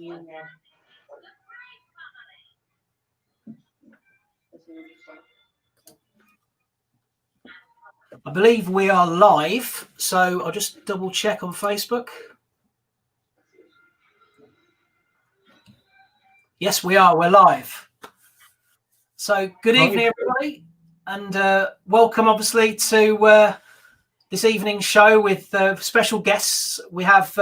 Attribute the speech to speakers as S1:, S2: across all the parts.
S1: I believe we are live, so I'll just double check on Facebook. Yes, we are. We're live. So good evening, everybody, and welcome, obviously, to this evening's show with special guests. We have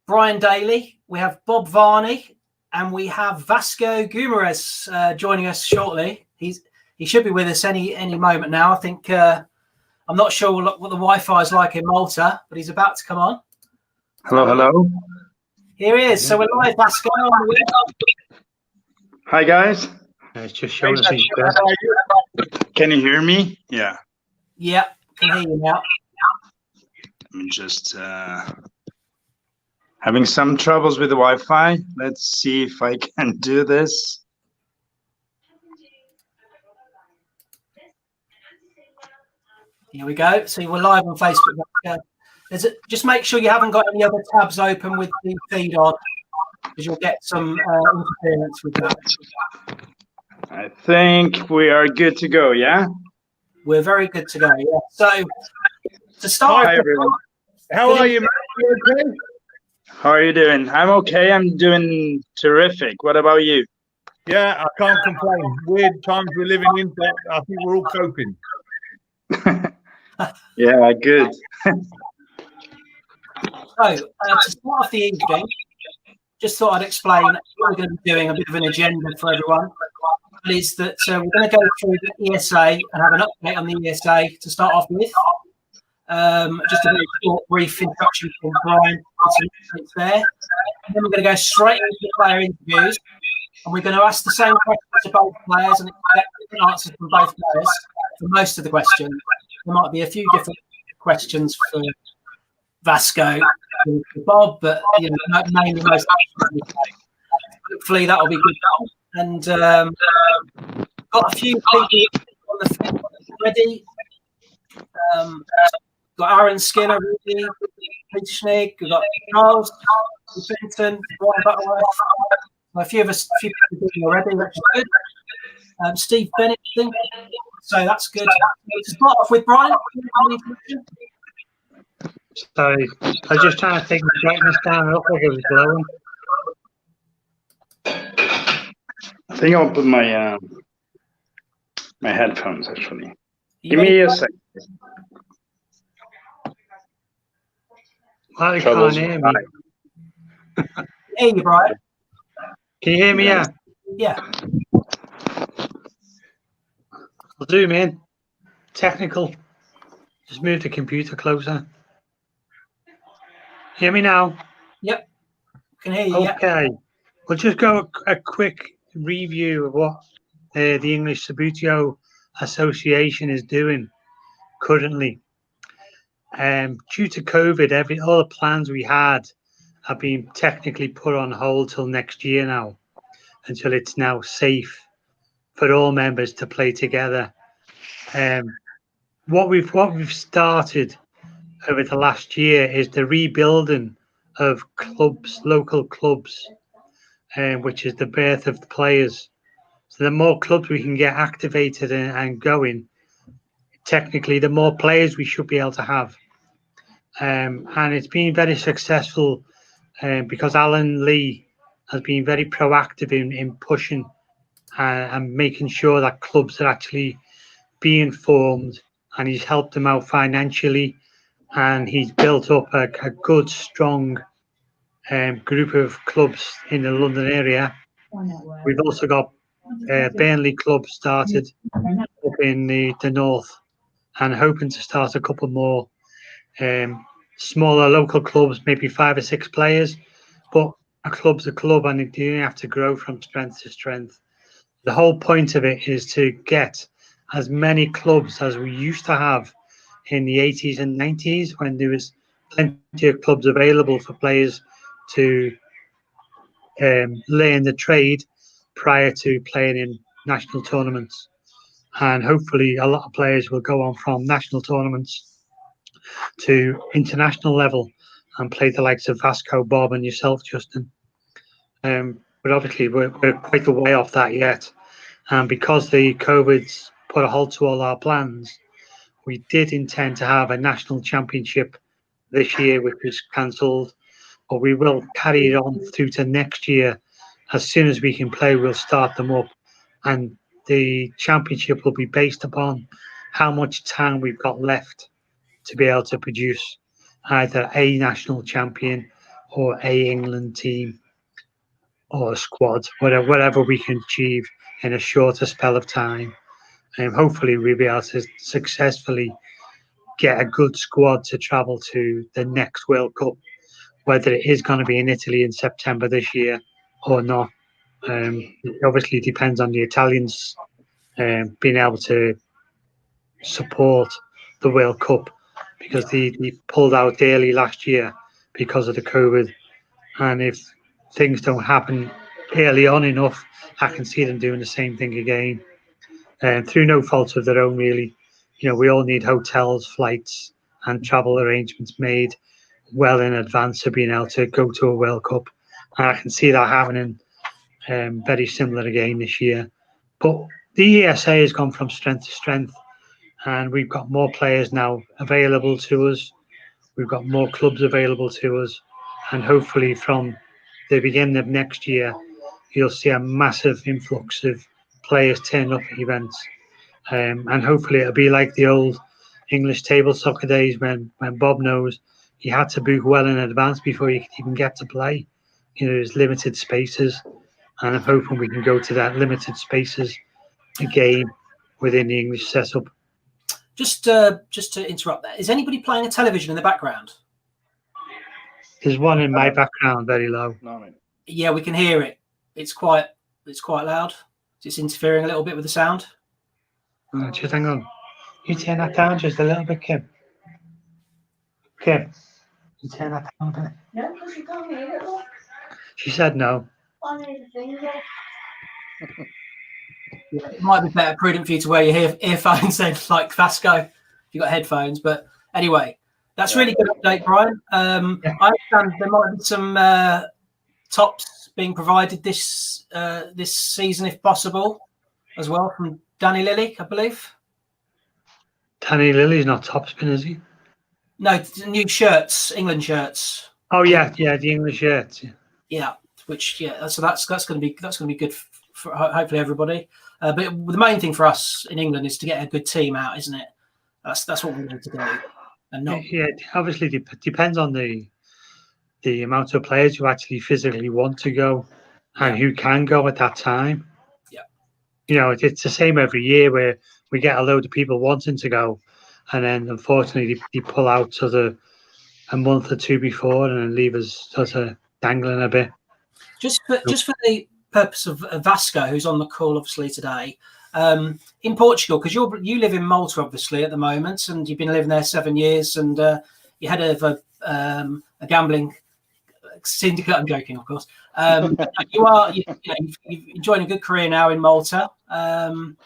S1: Brian Daly, we have Bob Varney, and we have Vasco Guimaraes joining us shortly. He should be with us any moment now. I think I'm not sure what the Wi-Fi is like in Malta, but he's about to come on.
S2: Hello.
S1: Here he is. So we're live, Vasco.
S2: Hi, guys.
S3: It's just showing us.
S2: Can you hear me? Yeah.
S1: Yeah, can hear you now.
S2: I'm just having some troubles with the Wi-Fi. Let's see if I can do this.
S1: Here we go. See, we're live on Facebook. Just make sure you haven't got any other tabs open with the feed on, because you'll get some interference with that.
S2: I think we are good to go, yeah?
S1: We're very good to go, yeah. So, to start...
S2: Hi, everyone.
S3: How are you, man? You okay?
S2: How are you doing? I'm okay. I'm doing terrific. What about you?
S3: Yeah, I can't complain. Weird times we're living in, but I think we're all coping.
S2: Yeah, good.
S1: So, to start off the evening, just thought I'd explain what we're going to be doing, a bit of an agenda for everyone. Is that we're going to go through the ESA and have an update on the ESA to start off with. Just a very short, brief introduction from Brian. There. And then we're going to go straight into the player interviews, and we're going to ask the same questions to both players and expect different answers from both players for most of the questions. There might be a few different questions for Vasco and for Bob, but mainly most. Hopefully that'll be good. And got a few people on the field ready. Got Aaron Skinner ready, Peter Schnig, we've got Charles, Benton, Brian Butterworth. A few people doing already, which is good. Steve Bennett, I think. So that's good. To start off with, Brian.
S4: Sorry, I was just trying to take the brightness down. It looked like it was glowing.
S2: I think I'll put my my headphones, actually. Give me a second.
S4: Well, you can't hear me.
S1: Hey, Brian.
S4: Can you hear me? Yeah.
S1: Yeah.
S4: I'll zoom in. Technical. Just move the computer closer. Hear me now?
S1: Yep. Can hear you.
S4: Okay.
S1: Yeah.
S4: We'll just go a quick review of what the English Subbuteo Association is doing currently. Due to COVID, all the plans we had have been technically put on hold till next year now, until it's now safe for all members to play together. What we've started over the last year is the rebuilding of clubs, local clubs, which is the birth of the players. So the more clubs we can get activated and going, technically, the more players we should be able to have. And it's been very successful because Alan Lee has been very proactive in pushing and making sure that clubs are actually being formed, and he's helped them out financially, and he's built up a good, strong group of clubs in the London area. We've also got Burnley Club started up in the north, and hoping to start a couple more smaller local clubs, maybe 5 or 6 players, but a club's a club, and you don't have to grow from strength to strength. The whole point of it is to get as many clubs as we used to have in the 80s and 90s, when there was plenty of clubs available for players to learn the trade prior to playing in national tournaments. And hopefully a lot of players will go on from national tournaments to international level and play the likes of Vasco, Bob and yourself, Justin. But obviously we're quite a way off that yet. And because the COVID's put a halt to all our plans, we did intend to have a national championship this year, which was cancelled. But we will carry it on through to next year. As soon as we can play, we'll start them up. And the championship will be based upon how much time we've got left to be able to produce either a national champion or a England team or a squad, whatever we can achieve in a shorter spell of time. And hopefully we'll be able to successfully get a good squad to travel to the next World Cup, whether it is going to be in Italy in September this year or not. It obviously depends on the Italians being able to support the World Cup, because they pulled out early last year because of the COVID. And if things don't happen early on enough, I can see them doing the same thing again. Through no fault of their own, really. You know, we all need hotels, flights, and travel arrangements made well in advance of being able to go to a World Cup. And I can see that happening very similar again this year. But the ESA has gone from strength to strength, and we've got more players now available to us. We've got more clubs available to us, and hopefully from the beginning of next year, you'll see a massive influx of players turning up at events. And hopefully it'll be like the old English table soccer days when Bob knows you had to book well in advance before you could even get to play. You know, there's limited spaces, and I'm hoping we can go to that limited spaces again within the English setup.
S1: Just to interrupt there, is anybody playing a television in the background?
S4: There's one in my background, very low.
S2: No,
S1: Yeah, we can hear it. It's quite loud. It's interfering a little bit with the sound.
S4: Just hang on. You turn that down just a little bit, Kim. Kim, you turn that down a bit.
S5: No, because you can't hear it. Look.
S4: She said no.
S5: On the finger.
S1: It might be better, prudent for you to wear your earphones then, like Vasco, if you've got headphones. But anyway, that's really good update, Brian. I understand there might be some tops being provided this season, if possible, as well, from Danny Lilly, I believe.
S4: Danny Lilly's not topspin, is he?
S1: No, new shirts, England shirts.
S4: Oh yeah, the English shirts.
S1: Yeah, so that's going to be good for hopefully everybody. But the main thing for us in England is to get a good team out, isn't it? That's what we need to do. And not
S4: Obviously it depends on the amount of players who actually physically want to go and who can go at that time.
S1: Yeah.
S4: You know, it's the same every year where we get a load of people wanting to go, and then unfortunately they pull out sort of a month or two before and then leave us sort of dangling a bit.
S1: Just for the purpose of Vasco, who's on the call obviously today, in Portugal, because you live in Malta obviously at the moment, and you've been living there 7 years, and you're head of a gambling syndicate. I'm joking, of course. You've enjoyed a good career now in Malta, and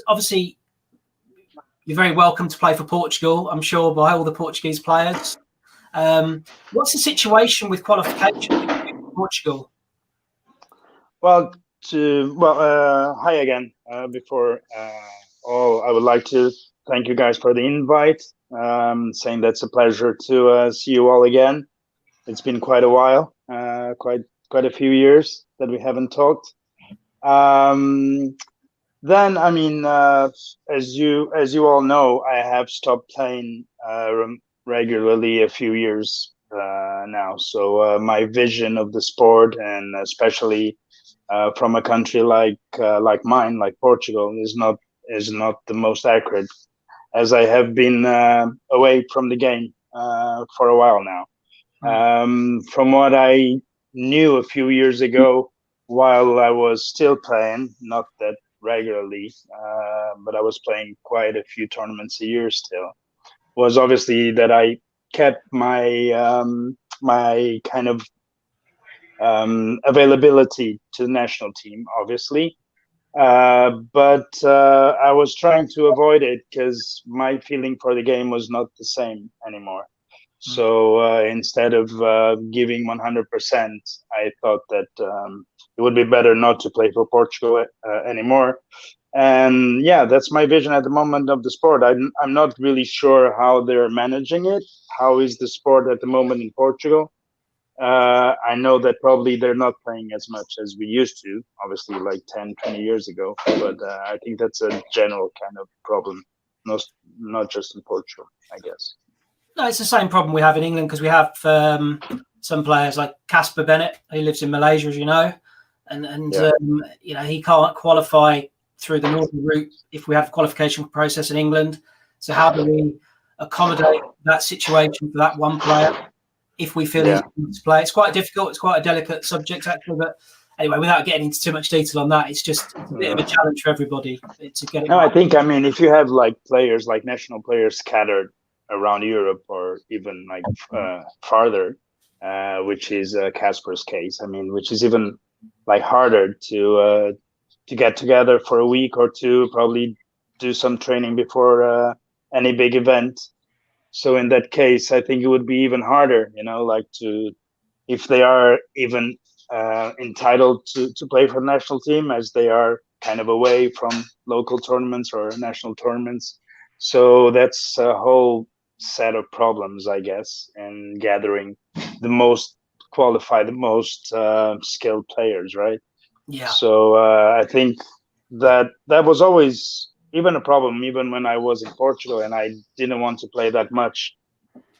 S1: obviously you're very welcome to play for Portugal, I'm sure, by all the Portuguese players. What's the situation with qualification in Portugal?
S2: Well, hi again. Before all, I would like to thank you guys for the invite. Saying that's a pleasure to see you all again. It's been quite a while, quite a few years that we haven't talked. Then, I mean, as you all know, I have stopped playing regularly a few years now. So my vision of the sport, and especially from a country like mine, like Portugal, is not the most accurate, as I have been away from the game for a while now. From what I knew a few years ago, while I was still playing, not that regularly, but I was playing quite a few tournaments a year still, was obviously that I kept my my kind of availability to the national team, obviously, but I was trying to avoid it because my feeling for the game was not the same anymore. So instead of giving 100%, I thought that it would be better not to play for Portugal anymore. And yeah, that's my vision at the moment of the sport. I'm not really sure how they're managing it. How is the sport at the moment in Portugal? I know that probably they're not playing as much as we used to, obviously like 10, 20 years ago. But I think that's a general kind of problem, not just in Portugal, I guess.
S1: No, it's the same problem we have in England because we have some players like Casper Bennett, who lives in Malaysia, as you know, and you know, he can't qualify through the northern route if we have the qualification process in England. So how do we accommodate that situation for that one player if we feel he's going to play? It's quite difficult. It's quite a delicate subject, actually. But anyway, without getting into too much detail on that, it's a bit of a challenge for everybody to get it.
S2: No, I think, I mean, if you have like players, like national players scattered around Europe or even like farther, which is Casper's case. I mean, which is even like harder to get together for a week or two, probably do some training before any big event. So in that case, I think it would be even harder, you know, like if they are even entitled to play for the national team, as they are kind of away from local tournaments or national tournaments. So that's a whole set of problems, I guess, in gathering the most qualified, the most skilled players, right?
S1: Yeah.
S2: So I think that was always even a problem, even when I was in Portugal and I didn't want to play that much.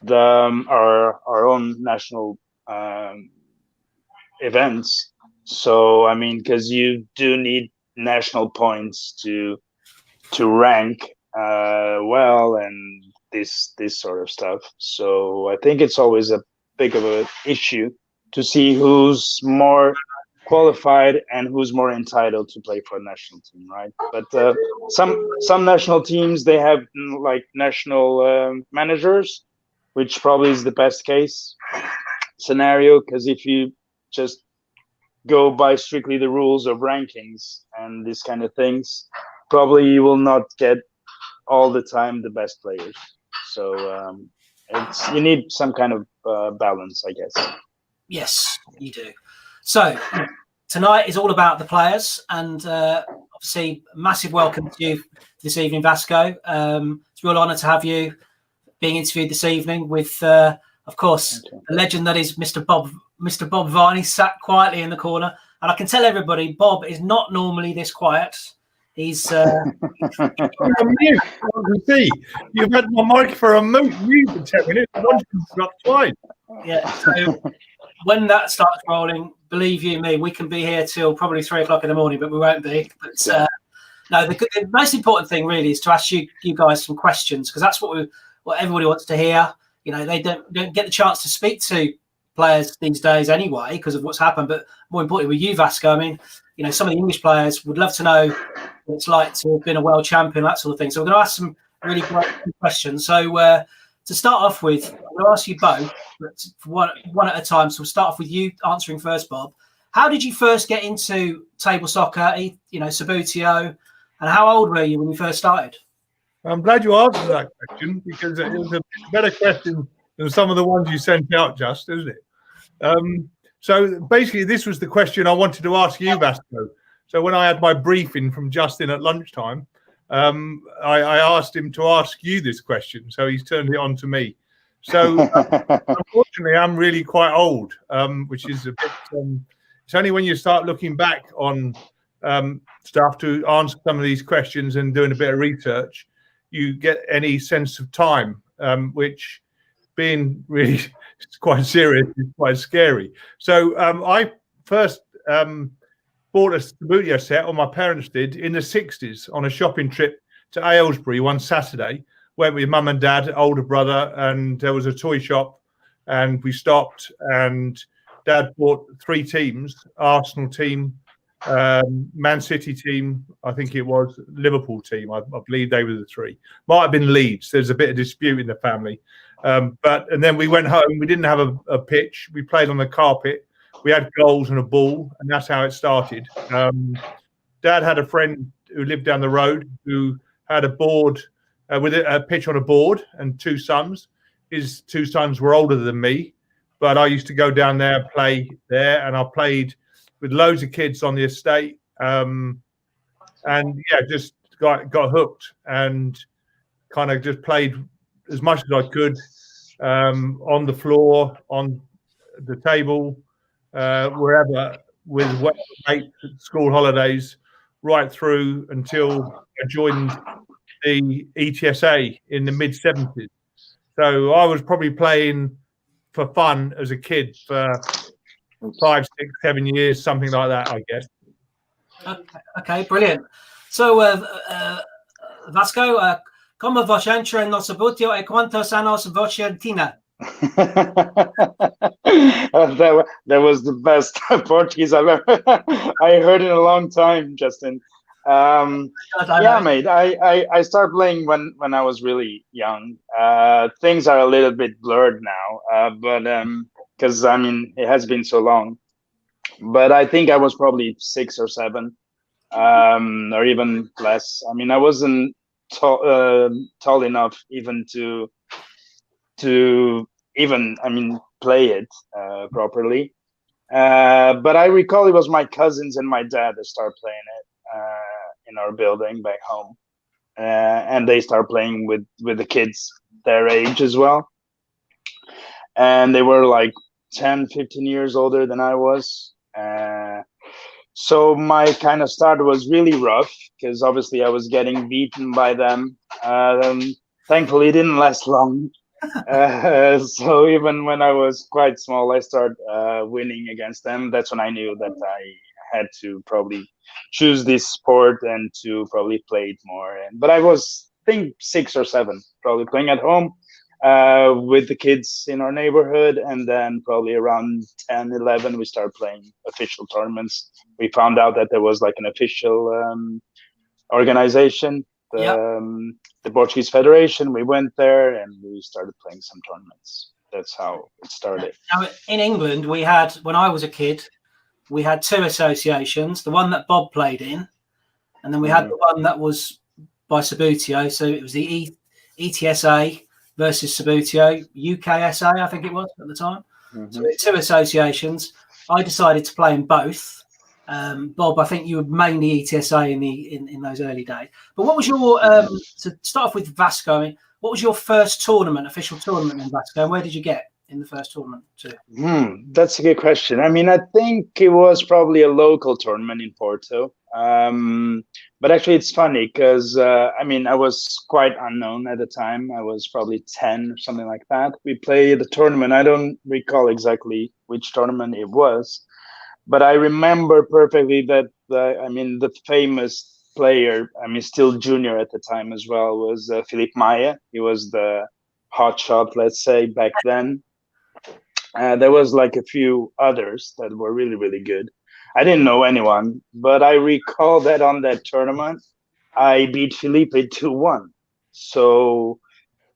S2: Our own national events. So I mean, because you do need national points to rank well and this sort of stuff. So I think it's always a big of an issue to see who's more qualified and who's more entitled to play for a national team, right? But some national teams, they have like national managers, which probably is the best case scenario, because if you just go by strictly the rules of rankings and these kind of things, probably you will not get all the time the best players. So you need some kind of balance, I guess.
S1: Yes, you do. So tonight is all about the players, and obviously massive welcome to you this evening, Vasco. It's a real honour to have you being interviewed this evening with, of course, the legend that is Mr. Bob Varney, sat quietly in the corner. And I can tell everybody, Bob is not normally this quiet. He's
S3: I'm mute. I can see you've had my mic for a mute for 10 minutes. Once got twice.
S1: Yeah. So when that starts rolling, believe you me, we can be here till probably 3 o'clock in the morning, but we won't be. But no, the most important thing really is to ask you guys some questions, because that's what everybody wants to hear. You know, they don't get the chance to speak to players these days anyway because of what's happened. But more importantly, with you, Vasco, I mean, you know, some of the English players would love to know what it's like to have been a world champion, that sort of thing. So we're going to ask some really great questions. So to start off with, I'm going to ask you both, but one at a time. So we'll start off with you answering first, Bob. How did you first get into table soccer, you know, Subbuteo, and how old were you when you first started?
S3: I'm glad you answered that question, because it was a better question than some of the ones you sent out, just, isn't it? So basically, this was the question I wanted to ask you, Vasco. So when I had my briefing from Justin at lunchtime, I asked him to ask you this question. So he's turned it on to me. So unfortunately, I'm really quite old, which is a bit. It's only when you start looking back on stuff to answer some of these questions and doing a bit of research, you get any sense of time, which, being really quite serious, is quite scary. So I first bought a Subbuteo set, or my parents did, in the 60s on a shopping trip to Aylesbury one Saturday. Went with mum and dad, older brother, and there was a toy shop, and we stopped, and dad bought 3 teams: Arsenal team, Man City team, I think it was, Liverpool team. I believe they were the 3. Might have been Leeds. There's a bit of dispute in the family. And then we went home. We didn't have a pitch. We played on the carpet. We had goals and a ball, and that's how it started. Dad had a friend who lived down the road who had a board with a pitch on a board and 2 sons. his two sons were older than me, but I used to go down there, play there, and I played with loads of kids on the estate. And yeah, just got hooked and kind of just played as much as I could on the floor, on the table, wherever, with mates at school holidays, right through until I joined the ETSA in the mid-70s. So I was probably playing for fun as a kid for 5, 6, 7 years, something like that, I guess.
S1: Okay, brilliant. So, Vasco, come voce entra in Subbuteo e quantos anos voce tina?
S2: That was the best Portuguese I've ever I heard in a long time, Justin. Yeah, mate. I started playing when I was really young. Things are a little bit blurred now, but because I mean it has been so long. But I think I was probably 6 or 7, or even less. I mean, I wasn't tall enough even to even play it properly. But I recall it was my cousins and my dad that started playing it in our building back home, and they start playing with the kids their age as well, and they were like 10, 15 years older than I was. So my kind of start was really rough because obviously I was getting beaten by them. Thankfully, it didn't last long. So even when I was quite small, I started winning against them. That's when I knew that I had to probably choose this sport and to probably play it more. But I was, I think, 6 or 7, probably playing at home with the kids in our neighborhood. And then probably around 10, 11, we started playing official tournaments. We found out that there was like an official organization, the Portuguese Federation. We went there and we started playing some tournaments. That's how it started.
S1: Now, in England, we had, when I was a kid, we had 2 associations, the one that Bob played in, and then we had the one that was by Subbuteo. So it was the ETSA versus Subbuteo, UKSA, I think it was at the time. So we had 2 associations. I decided to play in both. Bob, I think you were mainly ETSA in those early days. But what was your to start off with Vasco? I mean, what was your first tournament, official tournament in Vasco? And where did you get in the first tournament too?
S2: That's a good question. I mean, I think it was probably a local tournament in Porto. But actually, it's funny because I mean, I was quite unknown at the time. I was probably 10 or something like that. We played the tournament. I don't recall exactly which tournament it was, but I remember perfectly that the famous player, still junior at the time as well, was Felipe Maia. He was the hot shot, let's say, back then. There was like a few others that were really, really good. I didn't know anyone, but I recall that on that tournament, I beat Felipe 2-1. So,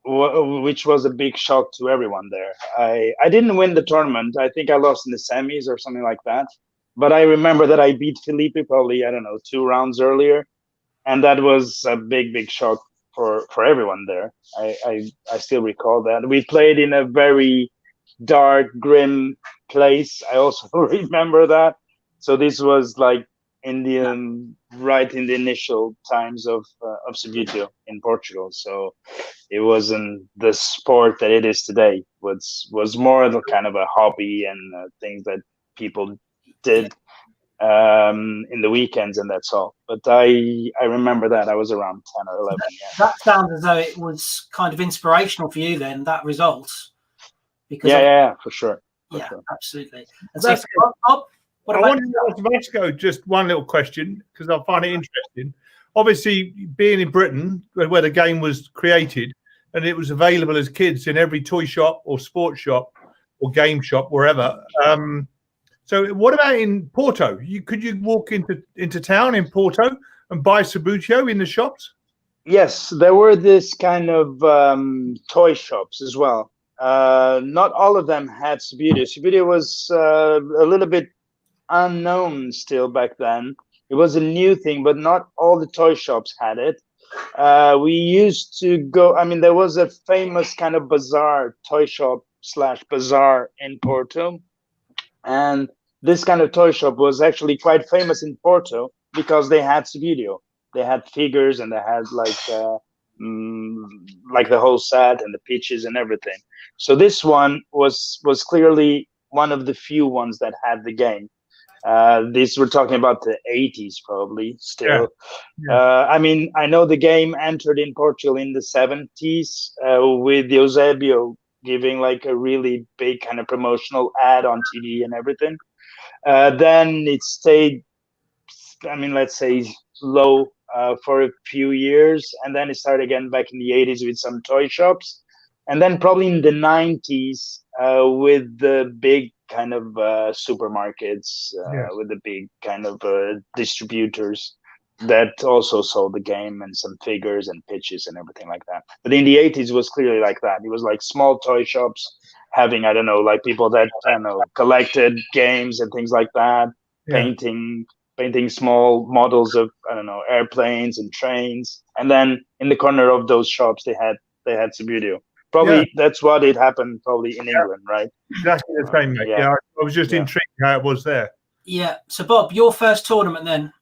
S2: which was a big shock to everyone there. I didn't win the tournament. I think I lost in the semis or something like that. But I remember that I beat Felipe probably, I don't know, 2 rounds earlier. And that was a big, big shock for everyone there. I still recall that. We played in a very dark, grim place. I also remember that. So this was like right in the initial times of Subbuteo in Portugal. So it wasn't the sport that it is today. Was more of a kind of a hobby and things that people did in the weekends, and that's all. But I remember that I was around 10 or 11.
S1: That sounds as though it was kind of inspirational for you then, that result. Because
S2: for sure.
S1: Absolutely. And
S3: That's
S1: so, Bob,
S3: I wanted to ask Vasco just one little question because I find it interesting. Obviously, being in Britain, where the game was created and it was available as kids in every toy shop or sports shop or game shop, wherever. So what about in Porto? Could you walk into town in Porto and buy Subbuteo in the shops?
S2: Yes, there were this kind of toy shops as well. Not all of them had Subbuteo. Subbuteo was a little bit unknown still back then. It was a new thing, but not all the toy shops had it. We used to go. I mean, there was a famous kind of bazaar, toy shop / bazaar in Porto, and this kind of toy shop was actually quite famous in Porto because they had Subbuteo. They had figures and they had like the whole set and the pitches and everything. So this one was clearly one of the few ones that had the game. These we're talking about the 80s probably still. I mean, I know the game entered in Portugal in the 70s with Eusebio giving like a really big kind of promotional ad on TV and everything. Then it stayed, I mean, let's say low for a few years, and then it started again back in the 80s with some toy shops, and then probably in the 90s with the big kind of supermarkets, with the big kind of distributors that also sold the game and some figures and pitches and everything like that. But in the 80s it was clearly like that. It was like small toy shops having, I don't know, like people that, I don't know, collected games and things like that, painting small models of, I don't know, airplanes and trains. And then in the corner of those shops they had Subbuteo. Probably that's what it happened probably in England, right?
S3: Exactly the same, mate. I was just intrigued how it was there. Yeah.
S1: So Bob, your first tournament then?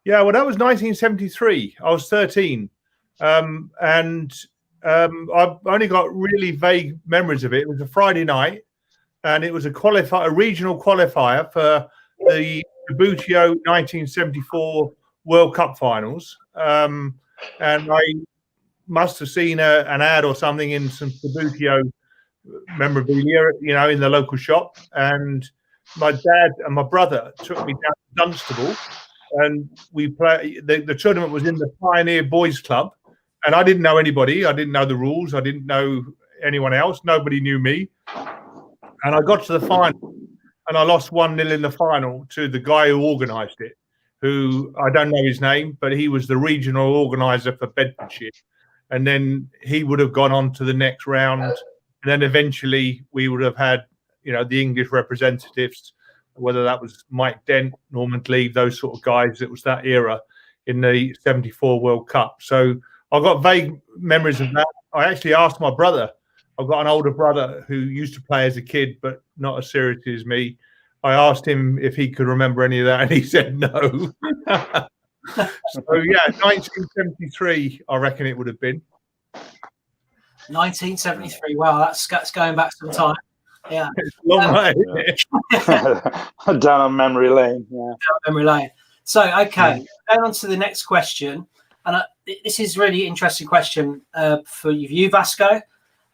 S3: Yeah, well, that was 1973. I was 13. And I've only got really vague memories of it. It was a Friday night, and it was a regional qualifier for the Subbuteo 1974 World Cup finals. And I must have seen an ad or something in some Subbuteo memorabilia, you know, in the local shop. And my dad and my brother took me down to Dunstable, and we play. The tournament was in the Pioneer Boys Club, and I didn't know anybody. I didn't know the rules. I didn't know anyone else. Nobody knew me. And I got to the final, and I lost 1-0 in the final to the guy who organised it, who I don't know his name, but he was the regional organiser for Bedfordshire. And then he would have gone on to the next round. And then eventually we would have had, you know, the English representatives, whether that was Mike Dent, Norman Cleave, those sort of guys. It was that era in the 74 World Cup. So I've got vague memories of that. I actually asked my brother. I've got an older brother who used to play as a kid, but not as seriously as me. I asked him if he could remember any of that, and he said no. So, yeah, 1973, I reckon it would have been.
S1: 1973. Wow, that's going back some time. Yeah.
S3: It's a long way, isn't
S2: it? Down on memory lane. Yeah.
S1: Down memory lane. So, okay, going on to the next question. And this is a really interesting question for you, Vasco.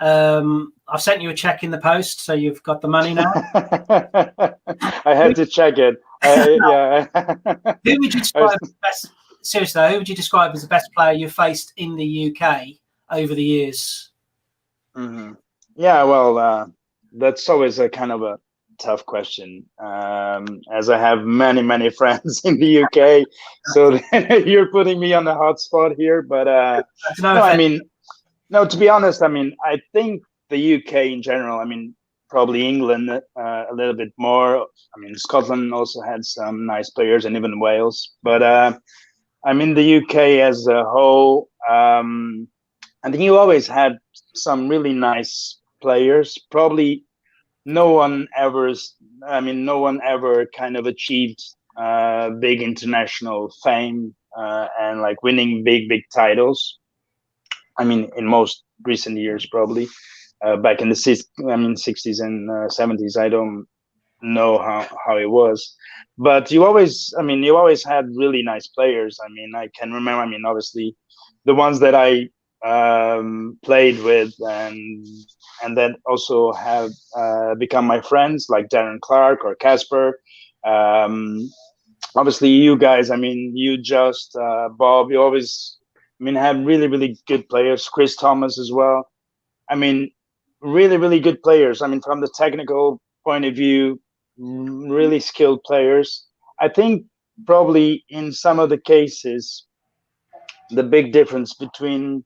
S1: I've sent you a check in the post, so you've got the money now.
S2: I had to check it. Yeah.
S1: Who would you describe as the best? Seriously, though, who would you describe as the best player you've faced in the UK over the years?
S2: Mm-hmm. Yeah, well, that's always a kind of a tough question, as I have many friends in the UK. So you're putting me on the hot spot here, but no, to be honest, I mean, I think the UK in general, I mean, probably England a little bit more. I mean, Scotland also had some nice players, and even Wales. But I mean, the UK as a whole, I think you always had some really nice players. Probably no one ever kind of achieved big international fame and like winning big titles. I mean, in most recent years, probably back in the 60s and 70s, I don't know how it was, but you always had really nice players. I mean, I can remember, I mean, obviously the ones that I played with and that also have become my friends, like Darren Clark or Casper. Obviously you guys, I mean, you just Bob, you always, I mean, have really good players. Chris Thomas as well. I mean, really good players. I mean, from the technical point of view, really skilled players. I think probably in some of the cases, the big difference between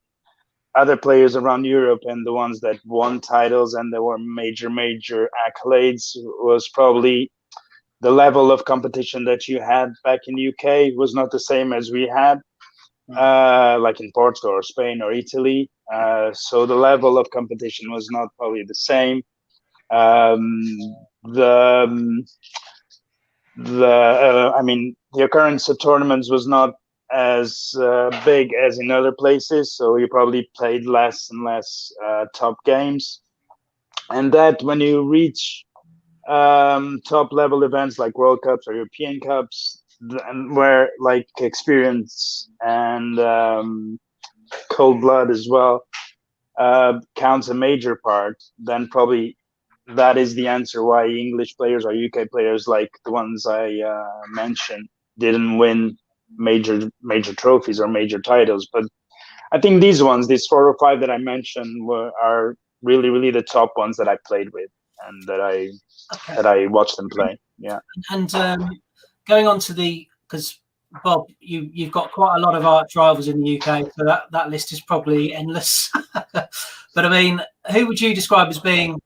S2: other players around Europe and the ones that won titles and there were major accolades was probably the level of competition that you had back in the UK was not the same as we had. like in Portugal or Spain or Italy. So the level of competition was not probably the same. I mean, the occurrence of tournaments was not as big as in other places, so you probably played less and less top games. And that when you reach top level events like World Cups or European Cups, and where like experience and cold blood as well counts a major part, then probably that is the answer why English players or UK players like the ones I mentioned didn't win major trophies or major titles. But I think these 4 or 5 that I mentioned are really the top ones that I played with and that I watched them play. Yeah.
S1: And going on to because Bob, you've got quite a lot of arch rivals in the UK, so that list is probably endless. But I mean, who would you describe as being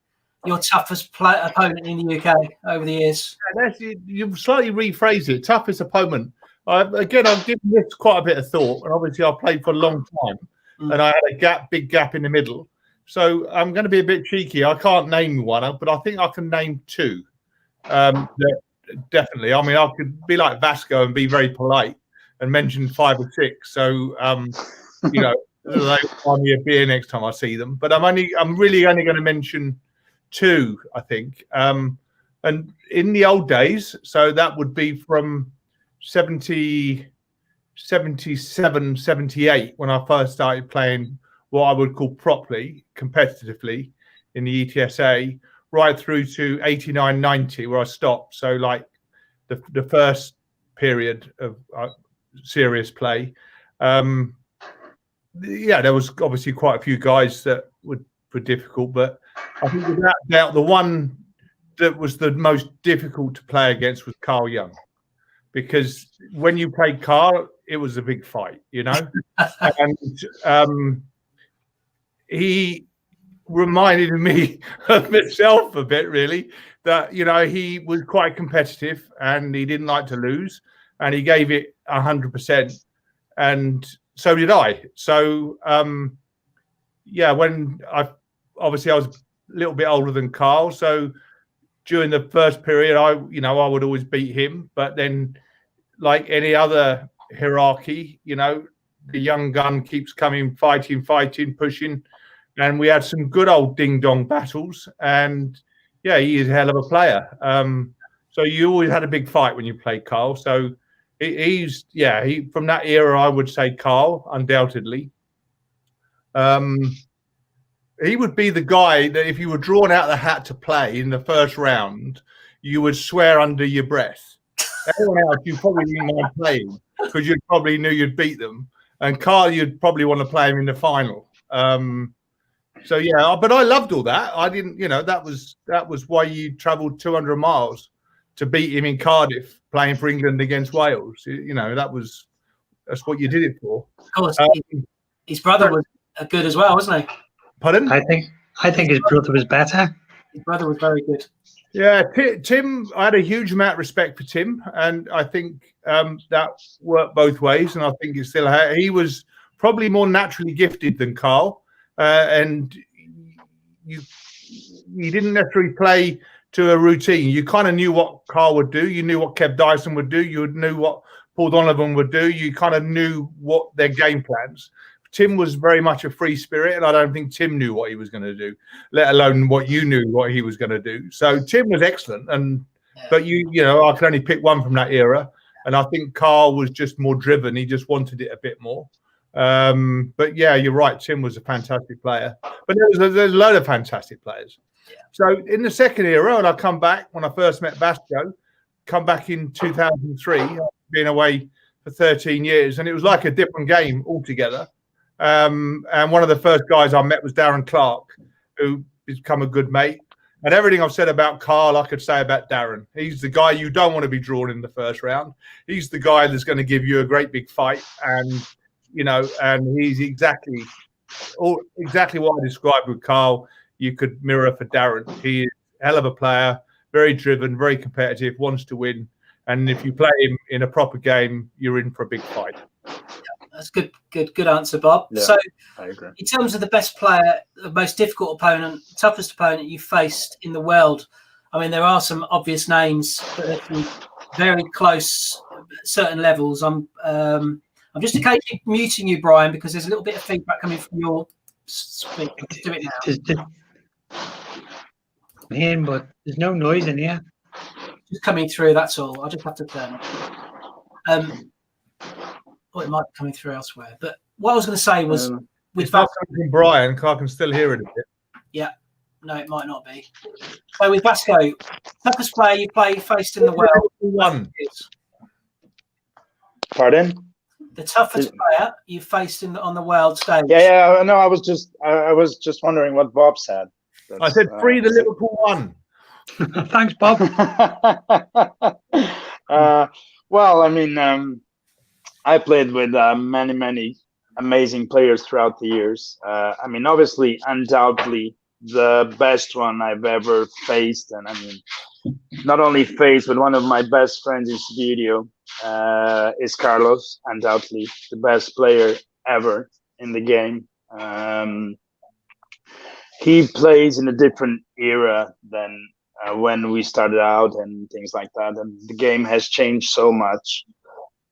S1: your toughest opponent in the UK over the years?
S3: You've slightly rephrased it. Toughest opponent. Again, I've given this quite a bit of thought, and obviously I've played for a long time, and I had a big gap in the middle. So I'm going to be a bit cheeky. I can't name one, but I think I can name 2. Definitely. I mean, I could be like Vasco and be very polite and mention 5 or 6. So, you know, they'll buy me a beer next time I see them. But I'm really only going to mention 2, I think. And in the old days, so that would be from 77, 78, when I first started playing what I would call properly, competitively in the ETSA, right through to 89, 90, where I stopped. So like the first period of serious play. Yeah, there was obviously quite a few guys that were difficult, but I think without doubt the one that was the most difficult to play against was Carl Young, because when you played Carl, it was a big fight, you know. And he reminded me of myself a bit, really, that, you know, he was quite competitive and he didn't like to lose, and he gave it 100%, and so did I. So yeah, when I was a little bit older than Carl, so during the first period I would always beat him, but then like any other hierarchy, you know, the young gun keeps coming, fighting, pushing, and we had some good old ding-dong battles, and yeah, he is a hell of a player. So you always had a big fight when you played Carl. So he's from that era, I would say Carl, undoubtedly. He would be the guy that if you were drawn out of the hat to play in the first round, you would swear under your breath. Everyone else, you probably didn't mind playing because you probably knew you'd beat them. And Carl, you'd probably want to play him in the final. So yeah, but I loved all that. I didn't, you know, that was why you travelled 200 miles to beat him in Cardiff, playing for England against Wales. You know, that's what you did it for.
S1: Of course, his brother was good as well, wasn't he?
S3: Pardon?
S4: I think his brother was better.
S1: His brother was very good.
S3: Yeah, Tim, I had a huge amount of respect for Tim, and I think that worked both ways, and I think it still he was probably more naturally gifted than Carl, and you didn't necessarily play to a routine. You kind of knew what Carl would do. You knew what Kev Dyson would do. You knew what Paul Donovan would do. You kind of knew what their game plans. Tim was very much a free spirit, and I don't think Tim knew what he was going to do, let alone what you knew what he was going to do. So Tim was excellent, but you know, I can only pick one from that era, and I think Carl was just more driven. He just wanted it a bit more. But yeah, you're right. Tim was a fantastic player, but there's a load of fantastic players. Yeah. So in the second era, and I come back when I first met Vasco, come back in 2003, being away for 13 years, and it was like a different game altogether. And one of the first guys I met was Darren Clark, who has become a good mate. And everything I've said about Carl, I could say about Darren. He's the guy you don't want to be drawn in the first round. He's the guy that's going to give you a great big fight. And, you know, and he's exactly what I described with Carl, you could mirror for Darren. He is a hell of a player, very driven, very competitive, wants to win. And if you play him in a proper game, you're in for a big fight.
S1: That's good answer, Bob.
S2: Yeah,
S1: So,
S2: I agree.
S1: in terms of the best player, the most difficult opponent, toughest opponent you faced in the world, I mean, there are some obvious names, but they're from very close at certain levels. I'm just occasionally muting you, Brian, because there's a little bit of feedback coming from your speaker. Just do it now.
S4: In, but there's no noise in here.
S1: Just coming through, that's all. I'll just have to turn it. Or it might be coming through elsewhere. But what I was going to say was with
S3: it's not coming from Brian, I can still hear it a bit.
S1: Yeah. No, it might not be. So with Vasco, toughest player you faced in the world.
S3: One.
S2: Pardon?
S1: The toughest player you faced on the world stage.
S2: Yeah. No, I was just wondering what Bob said.
S3: I said free the Liverpool one.
S4: Thanks, Bob.
S2: Well, I mean, I played with many amazing players throughout the years. I mean, obviously, undoubtedly, the best one I've ever faced, and I mean, not only faced, but one of my best friends in Subbuteo is Carlos. Undoubtedly, the best player ever in the game. He plays in a different era than when we started out and things like that, and the game has changed so much.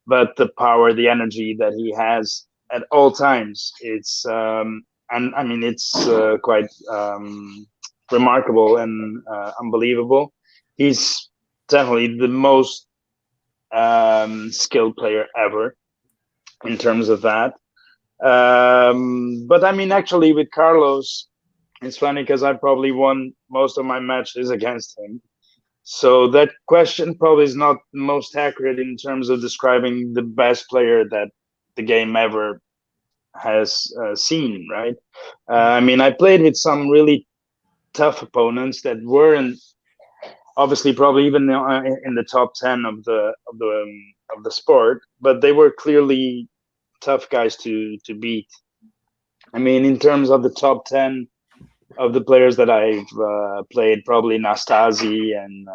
S2: But the power, the energy that he has at all times, it's and I mean it's quite remarkable and unbelievable. He's definitely the most skilled player ever in terms of that. But I mean, actually, with Carlos, it's funny because I probably won most of my matches against him. So that question probably is not the most accurate in terms of describing the best player that the game ever has seen, right? I mean, I played with some really tough opponents that weren't obviously probably even in the top 10 of the sport, but they were clearly tough guys to beat. I mean, in terms of the top 10 of the players that I've played, probably Nastasi and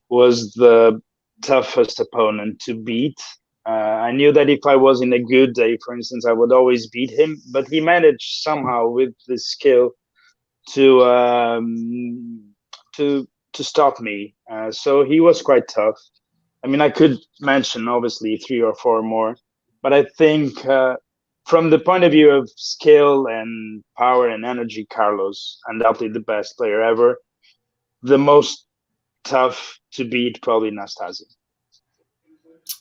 S2: was the toughest opponent to beat. I knew that if I was in a good day, for instance, I would always beat him, but he managed somehow with the skill to stop me. So he was quite tough. I mean, I could mention obviously 3 or 4 more, but I think from the point of view of skill and power and energy, Carlos, undoubtedly the best player ever. The most tough to beat, probably Nastasi.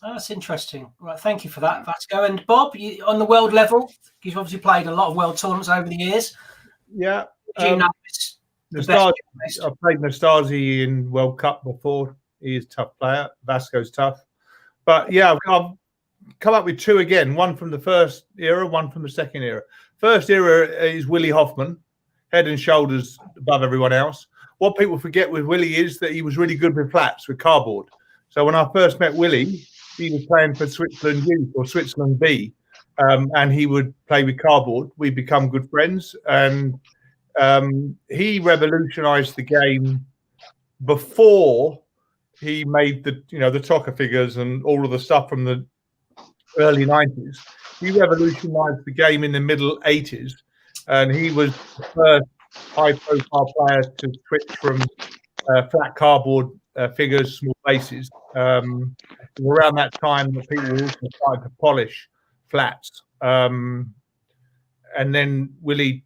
S1: Oh, that's interesting. Right, thank you for that, Vasco. And Bob, on the world level, you've obviously played a lot of world tournaments over the years.
S3: Yeah.
S1: Do you know
S3: Nastasi, I've played Nastasi in World Cup before. He is a tough player. Vasco's tough. But yeah, I've come up with 2 again. One from the first era, one from the second era. First era is Willie Hoffman, head and shoulders above everyone else. What people forget with Willie is that he was really good with flats, with cardboard. So when I first met Willie, he was playing for Switzerland Youth or Switzerland B, and he would play with cardboard. We'd become good friends, and he revolutionized the game before he made the Tocker figures and all of the stuff from the early 90s. He revolutionized the game in the middle 80s, and he was the first high-profile player to switch from flat cardboard figures, small bases. Around that time, the people were also starting to polish flats. And then Willie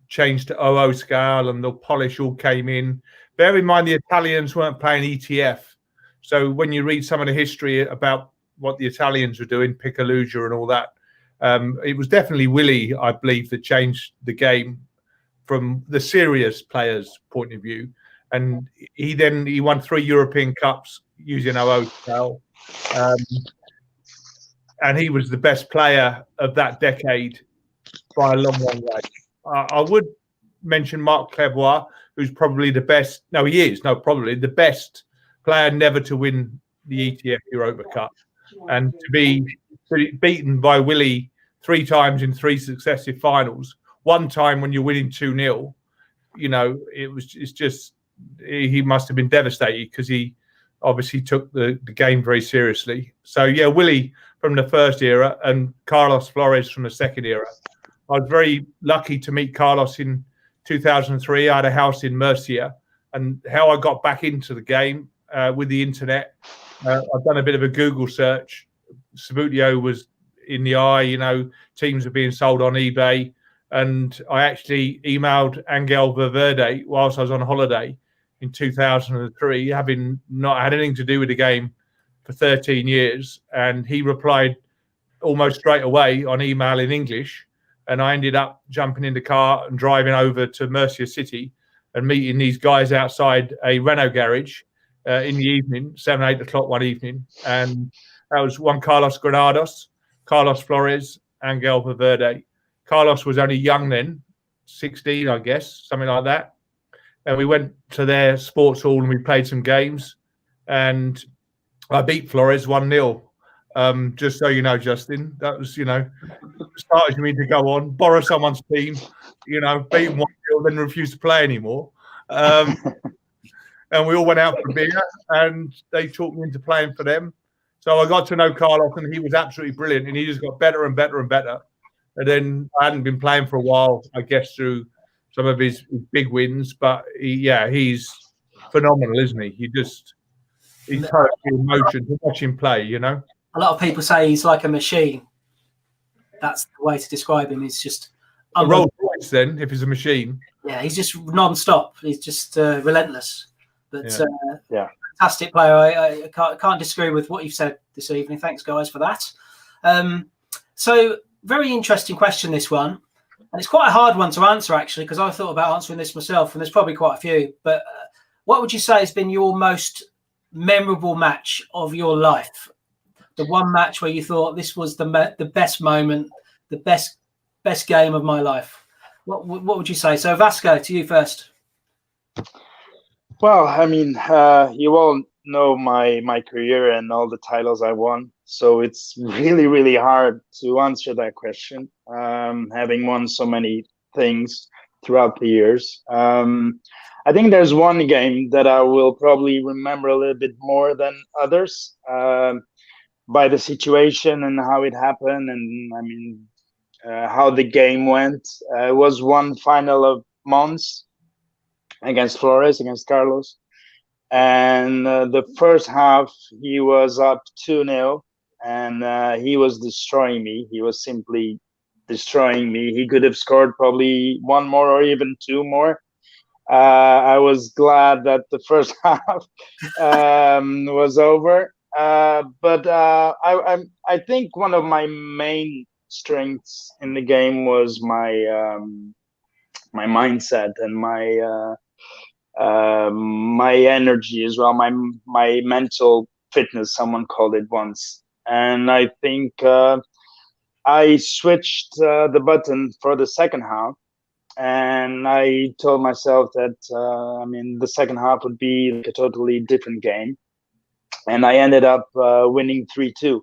S3: changed to 00 scale, and the polish all came in. Bear in mind, the Italians weren't playing ETF. So when you read some of the history about what the Italians were doing, Piccalugia and all that, it was definitely Willie, I believe, that changed the game from the serious players' point of view. And he won 3 European Cups using 00 scale. And he was the best player of that decade by a long way. I would mention Marc Clerbois, who's probably the best. No, he is. No, probably the best player never to win the ETF Europa Cup. And to be beaten by Willie 3 times in 3 successive finals, one time when you're winning 2-0, it's just, he must have been devastated because obviously took the game very seriously. So yeah, Willie from the first era and Carlos Flores from the second era. I was very lucky to meet Carlos in 2003. I had a house in Murcia, and how I got back into the game with the internet. I've done a bit of a Google search. Subbuteo was in the eye, you know, teams are being sold on eBay. And I actually emailed Angel Valverde whilst I was on holiday in 2003, having not had anything to do with the game for 13 years. And he replied almost straight away on email in English. And I ended up jumping in the car and driving over to Murcia City and meeting these guys outside a Renault garage in the evening, 7, 8 o'clock one evening. And that was Juan Carlos Granados, Carlos Flores, Angel Valverde. Carlos was only young then, 16, I guess, something like that. And we went to their sports hall and we played some games. And I beat Flores 1-0. Just so you know, Justin, that was, you know, started me to go on, borrow someone's team, you know, beat 1-0, then refuse to play anymore. And we all went out for beer and they talked me into playing for them. So I got to know Carlos and he was absolutely brilliant and he just got better and better and better. And then I hadn't been playing for a while, I guess, through some of his big wins. But he's phenomenal, isn't he? He's totally in motion to watch him play, you know?
S1: A lot of people say he's like a machine. That's the way to describe him. He's just
S3: a Rolls Royce, then, if he's a machine.
S1: Yeah, he's just non-stop. He's just relentless. But fantastic player. I can't disagree with what you've said this evening. Thanks, guys, for that. So, very interesting question, this one. And it's quite a hard one to answer, actually, because I thought about answering this myself, and there's probably quite a few. But what would you say has been your most memorable match of your life? The one match where you thought this was the best moment, the best game of my life. What would you say? So, Vasco, to you first.
S2: Well, I mean, you all know my career and all the titles I won. So it's really, really hard to answer that question, having won so many things throughout the years. I think there's one game that I will probably remember a little bit more than others by the situation and how it happened. And I mean, how the game went. It was one final of Mons against Flores, against Carlos. And the first half, he was up 2-0. And he was destroying me. He was simply destroying me. He could have scored probably one more or even two more. I was glad that the first half was over. But I think one of my main strengths in the game was my my mindset and my energy as well. My mental fitness. Someone called it once. And I think I switched the button for the second half, and I told myself that I mean the second half would be like a totally different game, and I ended up winning 3-2,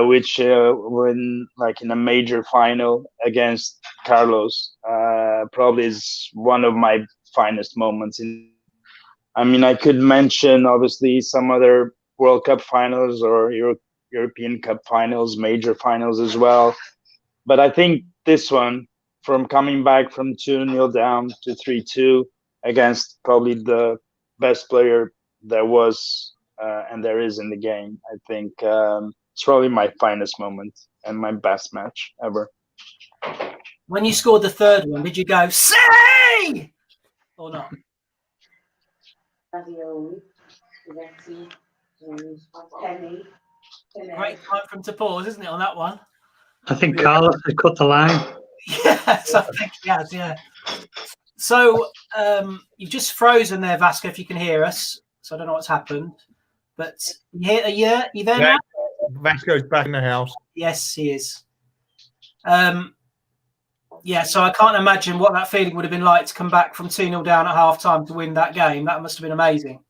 S2: which when like in a major final against Carlos, probably is one of my finest moments. I mean, I could mention obviously some other World Cup finals or European Cup finals, major finals as well. But I think this one, from coming back from 2-0 down to 3-2 against probably the best player there was and there is in the game, I think it's probably my finest moment and my best match ever.
S1: When you scored the third one, did you go, say, or not? Great time for him to pause, isn't it, on that one?
S4: I think Carlos has cut the line.
S1: Yes, I think he has, yeah. So you've just frozen there, Vasco, if you can hear us. So I don't know what's happened. But are you there now?
S3: Vasco's back in the house.
S1: Yes, he is. Yeah, so I can't imagine what that feeling would have been like to come back from 2-0 down at half-time to win that game. That must have been amazing.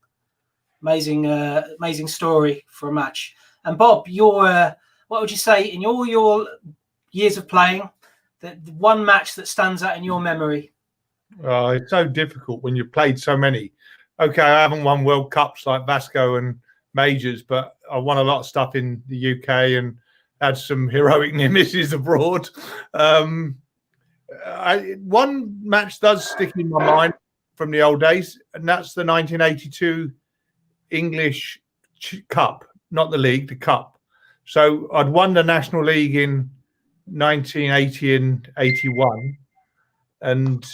S1: Amazing story for a match. And Bob, what would you say in all your years of playing, the one match that stands out in your memory?
S3: It's so difficult when you've played so many. okay, I haven't won World Cups like Vasco and majors, but I won a lot of stuff in the UK and had some heroic near misses abroad. One match does stick in my mind from the old days, and that's the 1982 English Cup, not the league, the cup. So I'd won the National League in 1980 and 81, and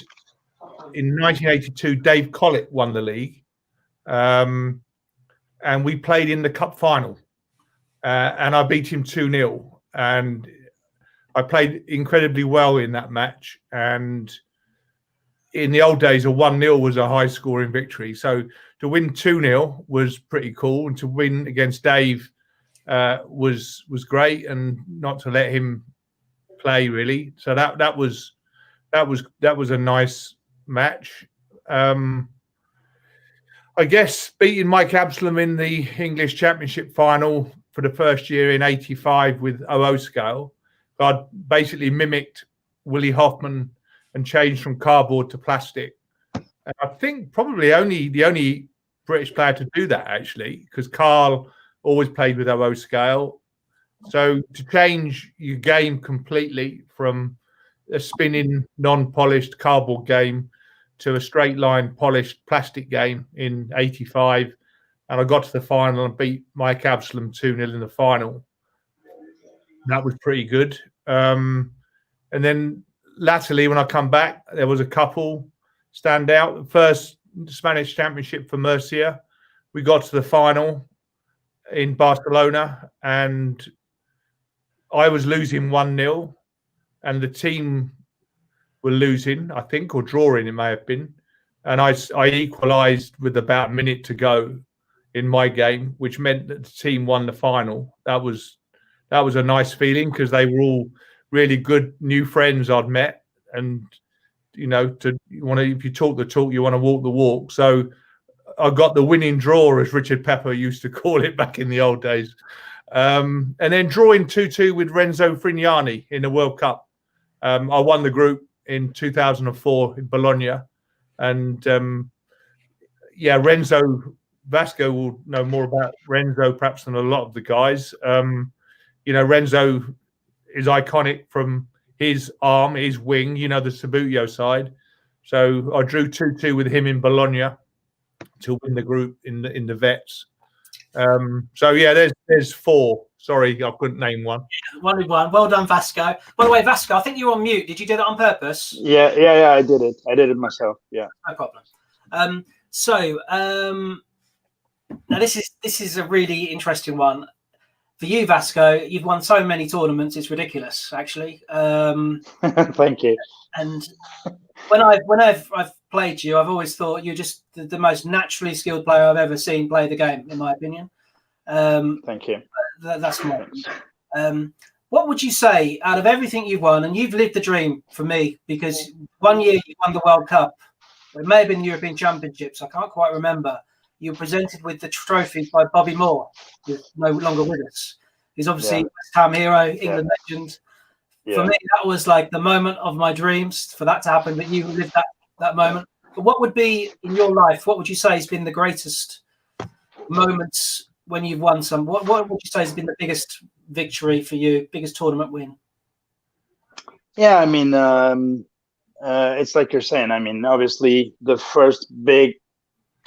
S3: in 1982 Dave Collett won the league, and we played in the cup final, and I beat him 2-0, and I played incredibly well in that match. And in the old days, a 1-0 was a high scoring victory. So to win 2-0 was pretty cool, and to win against Dave was great, and not to let him play really. So that was a nice match. I guess beating Mike Absalom in the English Championship final for the first year in '85 with 00 scale, I basically mimicked Willie Hoffman and changed from cardboard to plastic. And I think probably the only British player to do that, actually, because Carl always played with 00 scale. So to change your game completely from a spinning, non-polished cardboard game to a straight line, polished plastic game in '85. And I got to the final and beat Mike Absalom 2-0 in the final. That was pretty good. And then latterly, when I come back, there was a couple stand out. First Spanish Championship for Murcia. We got to the final in Barcelona, and I was losing 1-0, and the team were losing, I think, or drawing, it may have been. And I equalised with about a minute to go in my game, which meant that the team won the final. That was a nice feeling, because they were all really good new friends I'd met. And, you know, if you talk the talk, you want to walk the walk. So I got the winning draw, as Richard Pepper used to call it back in the old days. And then drawing 2-2 with Renzo Frignani in the World Cup. I won the group in 2004 in Bologna. And, Renzo, Vasco will know more about Renzo perhaps than a lot of the guys. Renzo is iconic from his arm, his wing, the Subbuteo side. So I drew 2-2 with him in Bologna to win the group in the vets. There's four. Sorry, I couldn't name one.
S1: One. Well done, Vasco. By the way, Vasco, I think you're on mute. Did you do that on purpose?
S2: Yeah, I did it. I did it myself. Yeah.
S1: No problem. Now this is a really interesting one. For you, Vasco, you've won so many tournaments, it's ridiculous, actually.
S2: Thank you.
S1: And when I've played you, I've always thought you're just the most naturally skilled player I've ever seen play the game, in my opinion.
S2: Thank you.
S1: That's my. What would you say out of everything you've won, and you've lived the dream for me, because one year you won the World Cup, it may have been the European Championships, I can't quite remember. You were presented with the trophy by Bobby Moore, who's no longer with us. He's obviously West Ham hero, England legend. Yeah. For me, that was like the moment of my dreams for that to happen, that you lived that moment. But what would be, in your life, what would you say has been the greatest moments when you've won some? What would you say has been the biggest victory for you, biggest tournament win?
S2: Yeah, I mean, it's like you're saying. I mean, obviously, the first big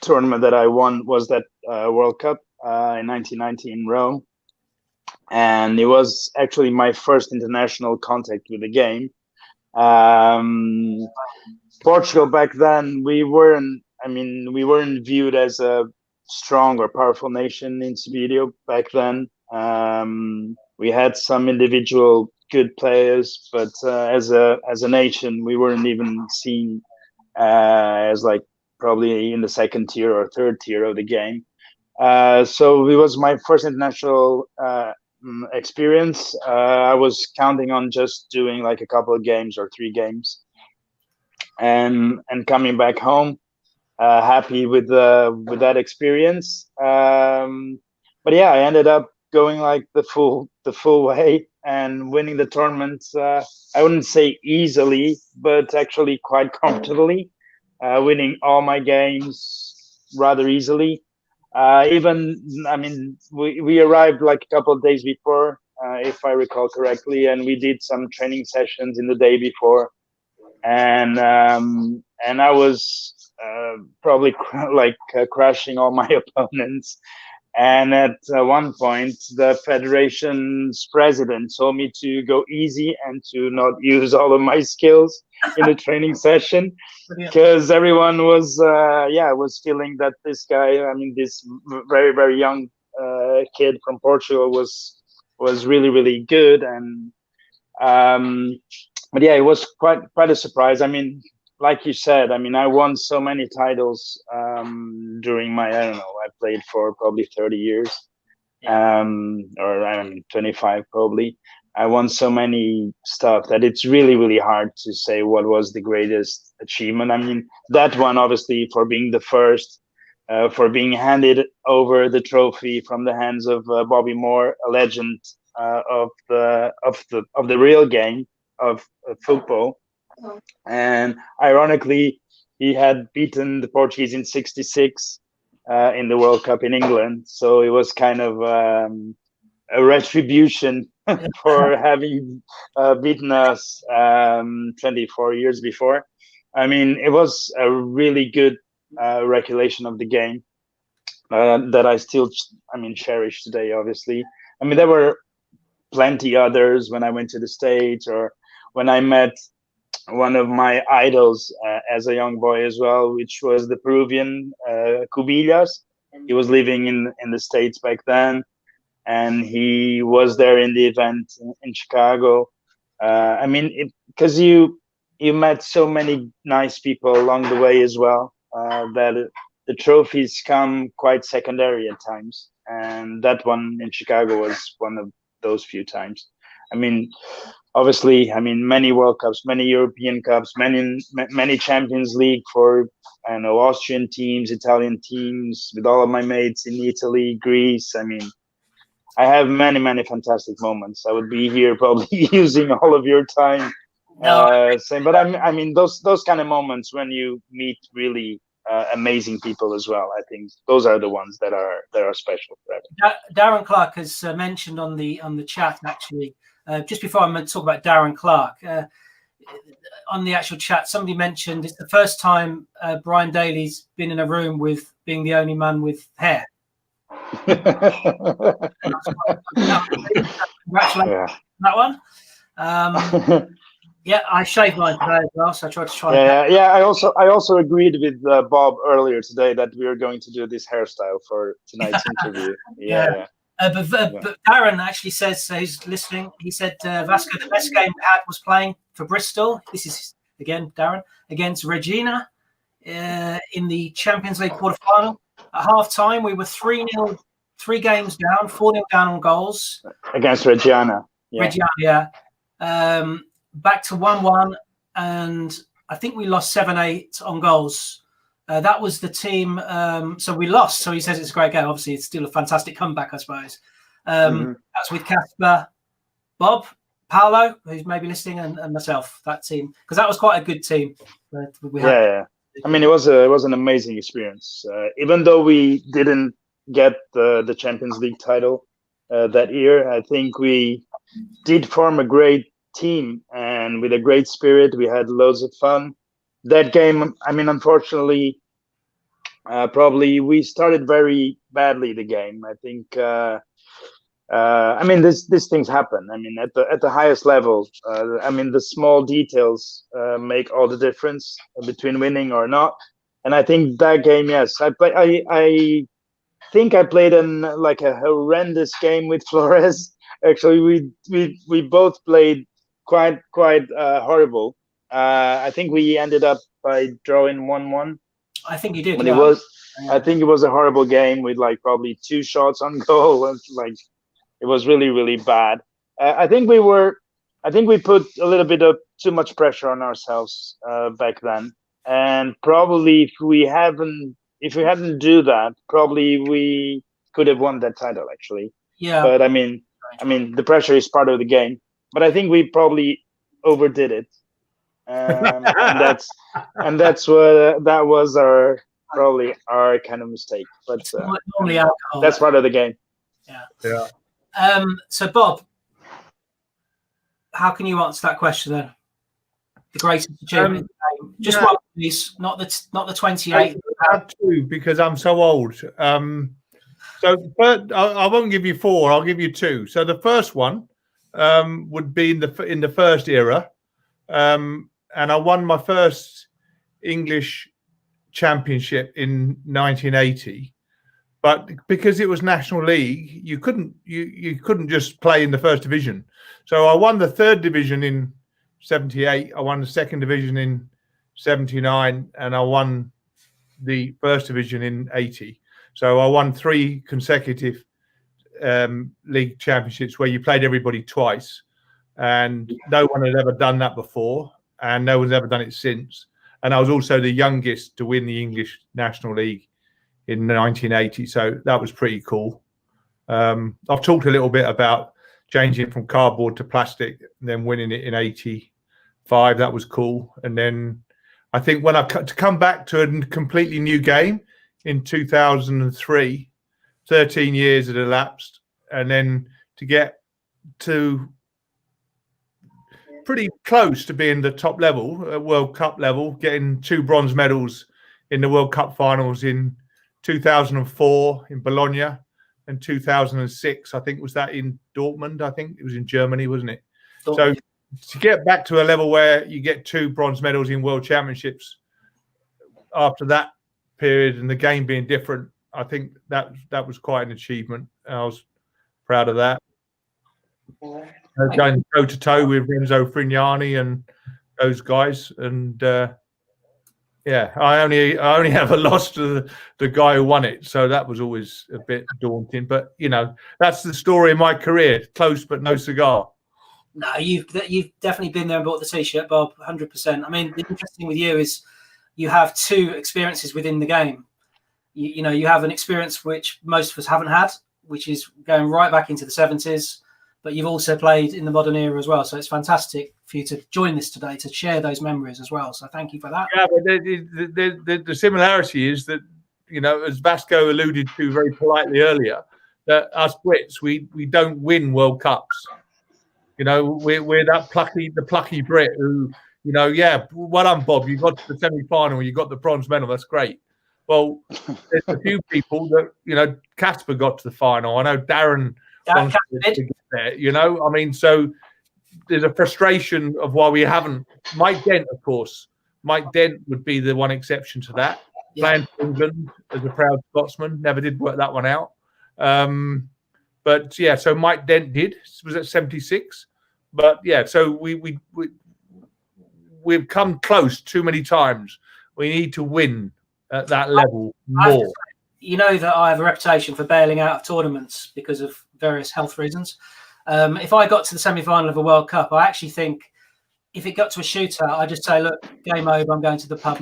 S2: tournament that I won was that World Cup in 1990 in Rome, and it was actually my first international contact with the game. Portugal back then, we weren't viewed as a strong or powerful nation in Subbuteo back then. We had some individual good players, but as a nation, we weren't even seen as like probably in the second tier or third tier of the game. So it was my first international experience. I was counting on just doing like a couple of games or 3 games, and coming back home happy with that experience. But yeah, I ended up going like the full way and winning the tournament. I wouldn't say easily, but actually quite comfortably. Winning all my games, rather easily. We arrived like a couple of days before, if I recall correctly, and we did some training sessions in the day before, and I was probably crushing all my opponents. And at one point, the federation's president told me to go easy and to not use all of my skills in the training session, because everyone was feeling that this guy, this very, very young kid from Portugal was really, really good. And but yeah, it was quite a surprise. I mean, like you said, I won so many titles during my, I played for probably 30 years, or 25 probably. I won so many stuff that it's really, really hard to say what was the greatest achievement. I mean, that one, obviously, for being the first, for being handed over the trophy from the hands of Bobby Moore, a legend of the real game of football. And ironically, he had beaten the Portuguese in '66 in the World Cup in England. So it was kind of a retribution for having beaten us 24 years before. I mean, it was a really good recollection of the game that I still, cherish today, obviously. I mean, there were plenty others when I went to the States, or when I met one of my idols as a young boy as well, which was the Peruvian Cubillas. He was living in the States back then, and he was there in the event in Chicago. Because you met so many nice people along the way as well, that the trophies come quite secondary at times. And that one in Chicago was one of those few times. I mean, obviously, many World Cups, many European Cups, many Champions League for, Austrian teams, Italian teams, with all of my mates in Italy, Greece. I mean, I have many, many fantastic moments. I would be here probably using all of your time. But those kind of moments when you meet really amazing people as well. I think those are the ones that are special forever.
S1: Darren Clark has mentioned on the chat, actually. Just before I'm going to talk about Darren Clark, on the actual chat, somebody mentioned it's the first time Brian Daly's been in a room with being the only man with hair. Congratulations on that one. Yeah, I shaved mine today as well, so I tried to
S2: I also agreed with Bob earlier today that we were going to do this hairstyle for tonight's interview.
S1: But Darren actually says, he's listening, he said, Vasco, the best game we had was playing for Bristol. This is, again, Darren, against Regina in the Champions League quarterfinal. At half-time, we were 3-0, 3 games down, 4-0 down on goals.
S2: Against Regina.
S1: Regina. Back to 1-1, and I think we lost 7-8 on goals. That was the team. So we lost. So he says it's a great game. Obviously, it's still a fantastic comeback, I suppose. That's with Casper, Bob, Paolo, who's maybe listening, and myself. That team, because that was quite a good team.
S2: I mean, it was an amazing experience. Even though we didn't get the Champions League title that year, I think we did form a great team, and with a great spirit. We had loads of fun. That game, unfortunately, probably we started very badly the game. I think, these things happen. At the highest level, the small details make all the difference between winning or not. And I think that game, yes, I think I played a horrendous game with Flores. Actually, we both played quite horrible. I think we ended up by drawing 1-1.
S1: I think you did.
S2: But I think it was a horrible game with probably 2 shots on goal. It was really, really bad. I think we put a little bit of too much pressure on ourselves back then. And probably if we hadn't do that, probably we could have won that title actually.
S1: Yeah.
S2: But the pressure is part of the game. But I think we probably overdid it. And that was probably our kind of mistake. But
S1: It's normally alcohol.
S2: that's part of the game.
S3: Yeah.
S1: So, Bob, how can you answer that question then? The greatest achievement in the game. Just one, please. Not the 28.
S3: I have two because I'm so old. So first, I won't give you four. I'll give you two. So the first one would be in the first era, and I won my first English Championship in 1980. But because it was National League, you couldn't just play in the first division. So I won the third division in 78. I won the second division in 79, and I won the first division in 80. So I won 3 consecutive league championships where you played everybody twice, and no one had ever done that before, and no one's ever done it since. And I was also the youngest to win the English National League in 1980, so that was pretty cool. I've talked a little bit about changing from cardboard to plastic and then winning it in 85. That was cool. And then I think when to come back to a completely new game in 2003, 13 years had elapsed, and then to get to pretty close to being the top level, World Cup level, getting 2 bronze medals in the World Cup finals in 2004 in Bologna, and 2006, I think was that in Dortmund. I think it was in Germany, wasn't it? Dortmund. So to get back to a level where you get 2 bronze medals in World Championships after that period and the game being different, I think that was quite an achievement. I was proud of that. Going toe to toe with Renzo Frignani and those guys, and yeah, I only ever lost to the guy who won it, so that was always a bit daunting. But you know, that's the story of my career: close but no cigar.
S1: No, you've definitely been there and bought the t-shirt, Bob. 100%. I mean, the interesting with you is you have 2 experiences within the game. You know, you have an experience which most of us haven't had, which is going right back into the 70s. But you've also played in the modern era as well. So it's fantastic for you to join this today to share those memories as well. So thank you for that.
S3: Yeah, but the similarity is that, you know, as Vasco alluded to very politely earlier, that us Brits, we don't win World Cups. You know, we're that plucky Brit who, you know, yeah, well done, Bob. You got to the semi-final, you got the bronze medal. That's great. Well, there's a few people that, you know, Casper got to the final. I know Darren to get there, you know. I mean, so there's a frustration of why we haven't. Mike Dent, of course. Mike Dent would be the one exception to that. Yeah. Playing for England as a proud Scotsman, never did work that one out. But yeah, so Mike Dent was at 76. But yeah, so we've come close too many times. We need to win at that level more.
S1: You know that I have a reputation for bailing out of tournaments because of various health reasons. If I got to the semi-final of a World Cup, I actually think if it got to a shootout, I just say, look, game over, I'm going to the pub.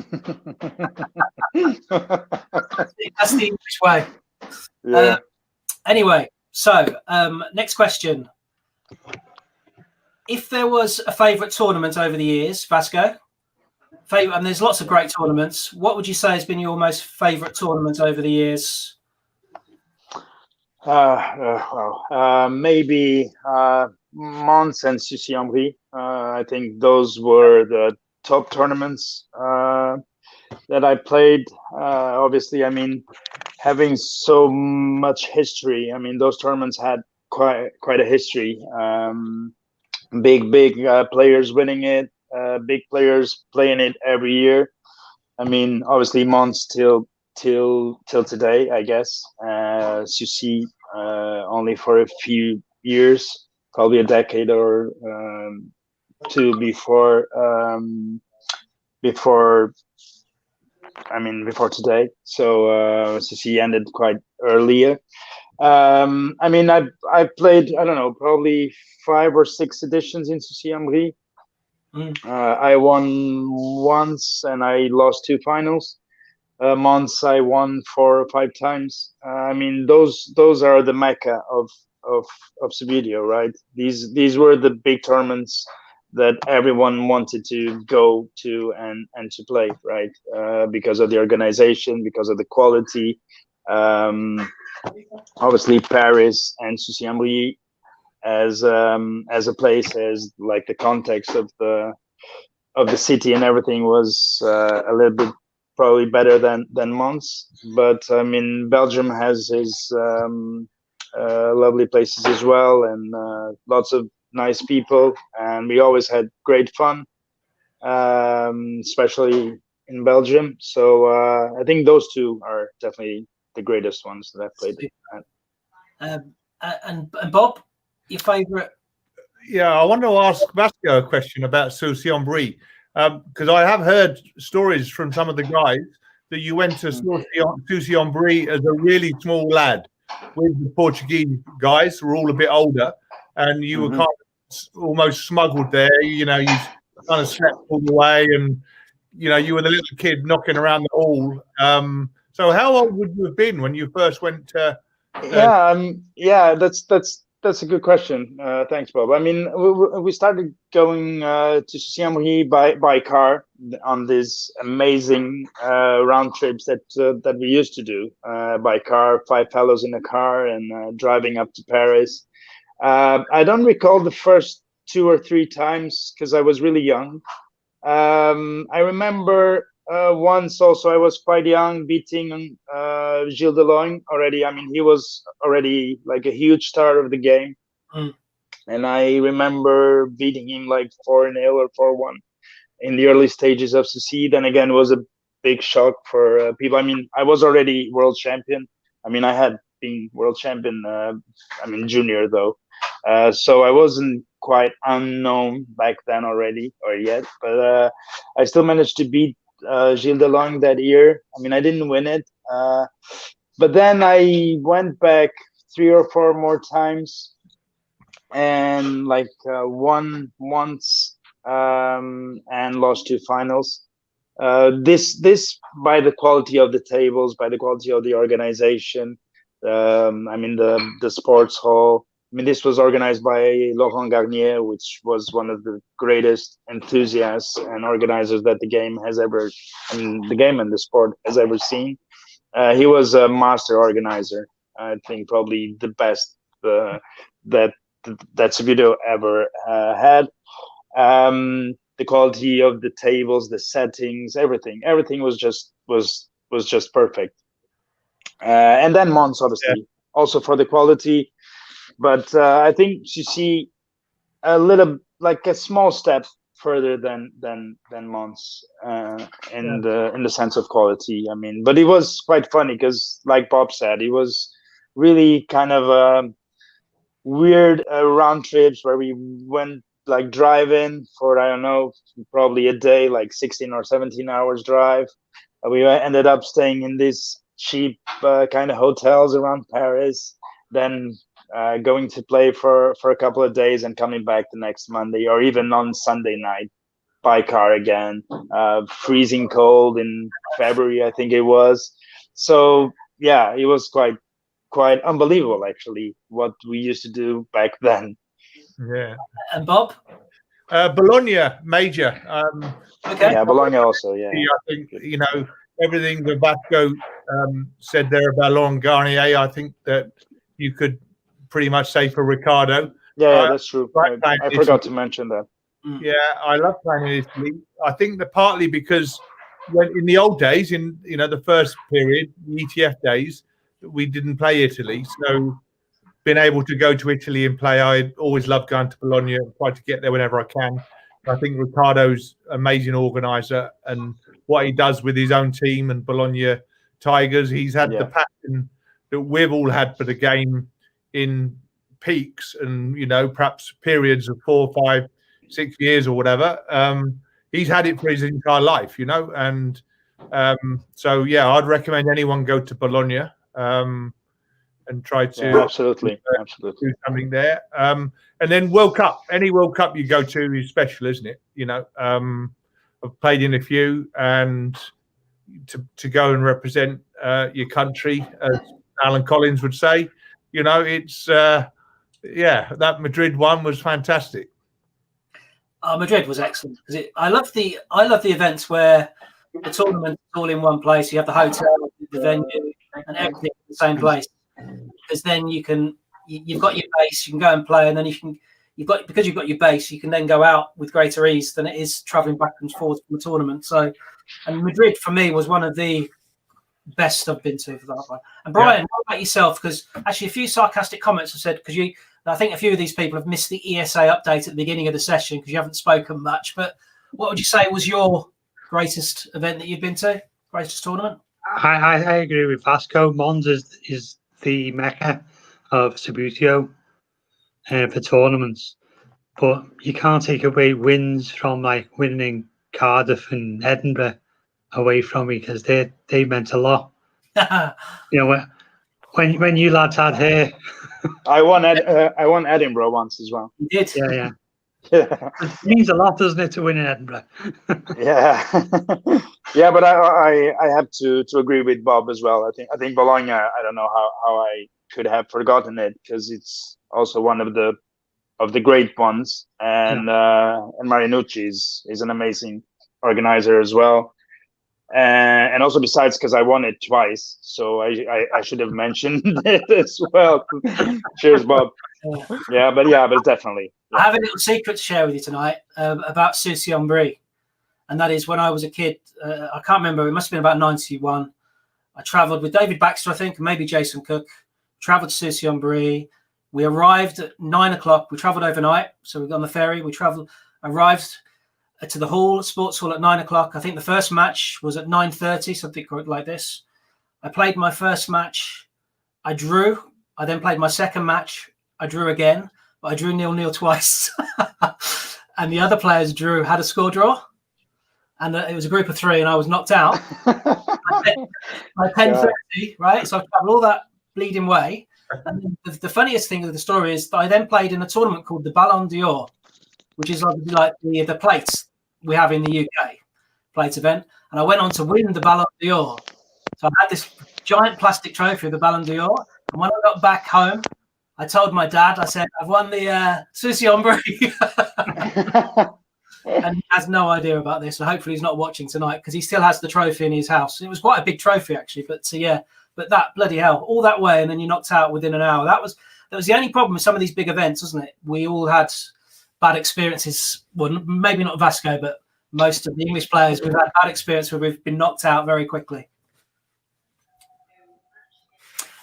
S1: That's the English way. Yeah. Anyway, so next question. If there was a favourite tournament over the years, Vasco, and there's lots of great tournaments, what would you say has been your most favourite tournament over the years?
S2: Maybe Mons and Sucy-en-Brie. I think those were the top tournaments that I played. Obviously, I mean, having so much history, I mean, those tournaments had quite a history. Big players winning it, big players playing it every year. I mean, obviously, Mons till today, I guess. Sucy only for a few years, probably a decade or 2 before today. So Sucy ended quite earlier. I mean, I played, I don't know, probably 5 or 6 editions in Sucy-en-Brie. I won once and I lost 2 finals. Mons I won 4 or 5 times. I mean, those are the mecca of Subbuteo, right? These were the big tournaments that everyone wanted to go to and to play, right? Because of the organization, because of the quality. Obviously, Paris and Sucy-en-Brie as a place, as like the context of the city and everything was a little bit probably better than Mons. But I mean, Belgium has his lovely places as well, and lots of nice people, and we always had great fun, especially in Belgium. So I think those two are definitely the greatest ones that I've played at.
S1: And Bob, your favourite?
S3: Yeah, I want to ask Vasco a question about Sucy-en-Brie, because I have heard stories from some of the guys that you went to Sucy-en-Brie as a really small lad with the Portuguese guys who were all a bit older, and you were kind of almost smuggled there. You know, you kind of slept all the way, and you know, you were the little kid knocking around the hall. So how old would you have been when you first went to?
S2: Yeah, that's a good question. Thanks, Bob. I mean, we started going to Sucy-en-Brie by car on these amazing round trips that we used to do by car, 5 fellows in a car, and driving up to Paris. I don't recall the first 2 or 3 times because I was really young. I remember once also I was quite young, beating Gilles Delogne already. I mean, he was already like a huge star of the game. And I remember beating him like 4-0 or 4-1 in the early stages of Sucy. Then again, it was a big shock for people. I mean, I was already world champion. I mean, I had been world champion, junior though. So I wasn't quite unknown back then already or yet, but I still managed to beat Gilles Delogne that year. I mean, I didn't win it, but then I went back 3 or 4 more times and like won once and lost 2 finals. This by the quality of the tables, by the quality of the organization. I mean, the sports hall. I mean, this was organized by Laurent Garnier, which was one of the greatest enthusiasts and organizers that the game has ever, the game and the sport has ever seen. He was a master organizer. I think probably the best that Subbuteo ever had. The quality of the tables, the settings, everything was just perfect. And then Mons, obviously, also for the quality. But I think you see a little, like a small step further than Mons in the sense of quality. I mean, but it was quite funny because, like Bob said, it was really kind of weird round trips where we went like driving for, I don't know, probably a day, like 16 or 17 hours drive. We ended up staying in these cheap kind of hotels around Paris, then going to play for a couple of days and coming back the next Monday or even on Sunday night by car again, freezing cold in February, I think it was. So yeah, it was quite unbelievable actually what we used to do back then.
S3: Yeah.
S1: And Bob?
S3: Bologna major.
S1: Okay.
S2: Yeah, Bologna also. Yeah.
S3: I think, you know, everything that Vasco said there about Laurent Garnier, I think that you could pretty much say for Ricardo.
S2: Yeah, that's true. I forgot to mention that.
S3: Yeah, I love playing in Italy. I think that partly because when in the old days, in the first period, the ETF days, we didn't play Italy. So being able to go to Italy and play, I always love going to Bologna and try to get there whenever I can. I think Ricardo's amazing organizer, and what he does with his own team and Bologna Tigers, he's had the passion that we've all had for the game in peaks and, perhaps periods of 4, 5, 6 years or whatever. He's had it for his entire life, and so, yeah, I'd recommend anyone go to Bologna and try to
S2: absolutely
S3: do something there. And then World Cup, any World Cup you go to is special, isn't it? I've played in a few, and to go and represent your country, as Alan Collins would say, it's that Madrid one was fantastic.
S1: Madrid was excellent because I love the events where the tournament's all in one place. You have the hotel, the venue, and everything in the same place. Because then you've got your base, you can go and play, and then because you've got your base, you can then go out with greater ease than it is traveling back and forth from the tournament. So, and Madrid for me was one of the best I've been to for that one. And Brian, what about yourself? Because actually, a few sarcastic comments have said because I think a few of these people have missed the ESA update at the beginning of the session because you haven't spoken much. But what would you say was your greatest event that you've been to? Greatest tournament?
S4: I agree with Vasco. Mons is the mecca of Subbuteo for tournaments, but you can't take away wins from like winning Cardiff and Edinburgh away from me because they meant a lot. You know, when you lads had hair.
S2: I won Edinburgh once as well.
S1: You did?
S4: Yeah. It means a lot, doesn't it, to win in Edinburgh?
S2: Yeah. Yeah, but I have to agree with Bob as well. I think Bologna, I don't know how I could have forgotten it because it's also one of the great ones, and Marinucci is an amazing organizer as well. And also besides because I won it twice, so I should have mentioned it as well. Cheers, Bob. But definitely. Yeah.
S1: I have a little secret to share with you tonight about Sucy-en-Brie, and that is when I was a kid. I can't remember. It must have been about 91. I travelled with David Baxter, I think, and maybe Jason Cook. Travelled to Sucy-en-Brie. We arrived at 9 o'clock. We travelled overnight, so we got on the ferry. Arrived to the sports hall at 9 o'clock. I think the first match was at 9:30, something like this. I played my first match. I drew. I then played my second match. I drew again, but I drew 0-0 twice. And the other players had a score draw. And it was a group of three, and I was knocked out. By 10:30, right? So I travelled all that bleeding way. And the funniest thing of the story is that I then played in a tournament called the Ballon d'Or, which is like the plates we have in the UK, plates event. And I went on to win the Ballon d'Or. So I had this giant plastic trophy of the Ballon d'Or. And when I got back home, I told my dad, I said, I've won the Sucy-en-Brie. And he has no idea about this. So hopefully he's not watching tonight because he still has the trophy in his house. It was quite a big trophy, actually. But but that bloody hell, all that way and then you're knocked out within an hour. That was the only problem with some of these big events, wasn't it? We all had bad experiences. Well, maybe not Vasco, but most of the English players, we've had bad experience where we've been knocked out very quickly.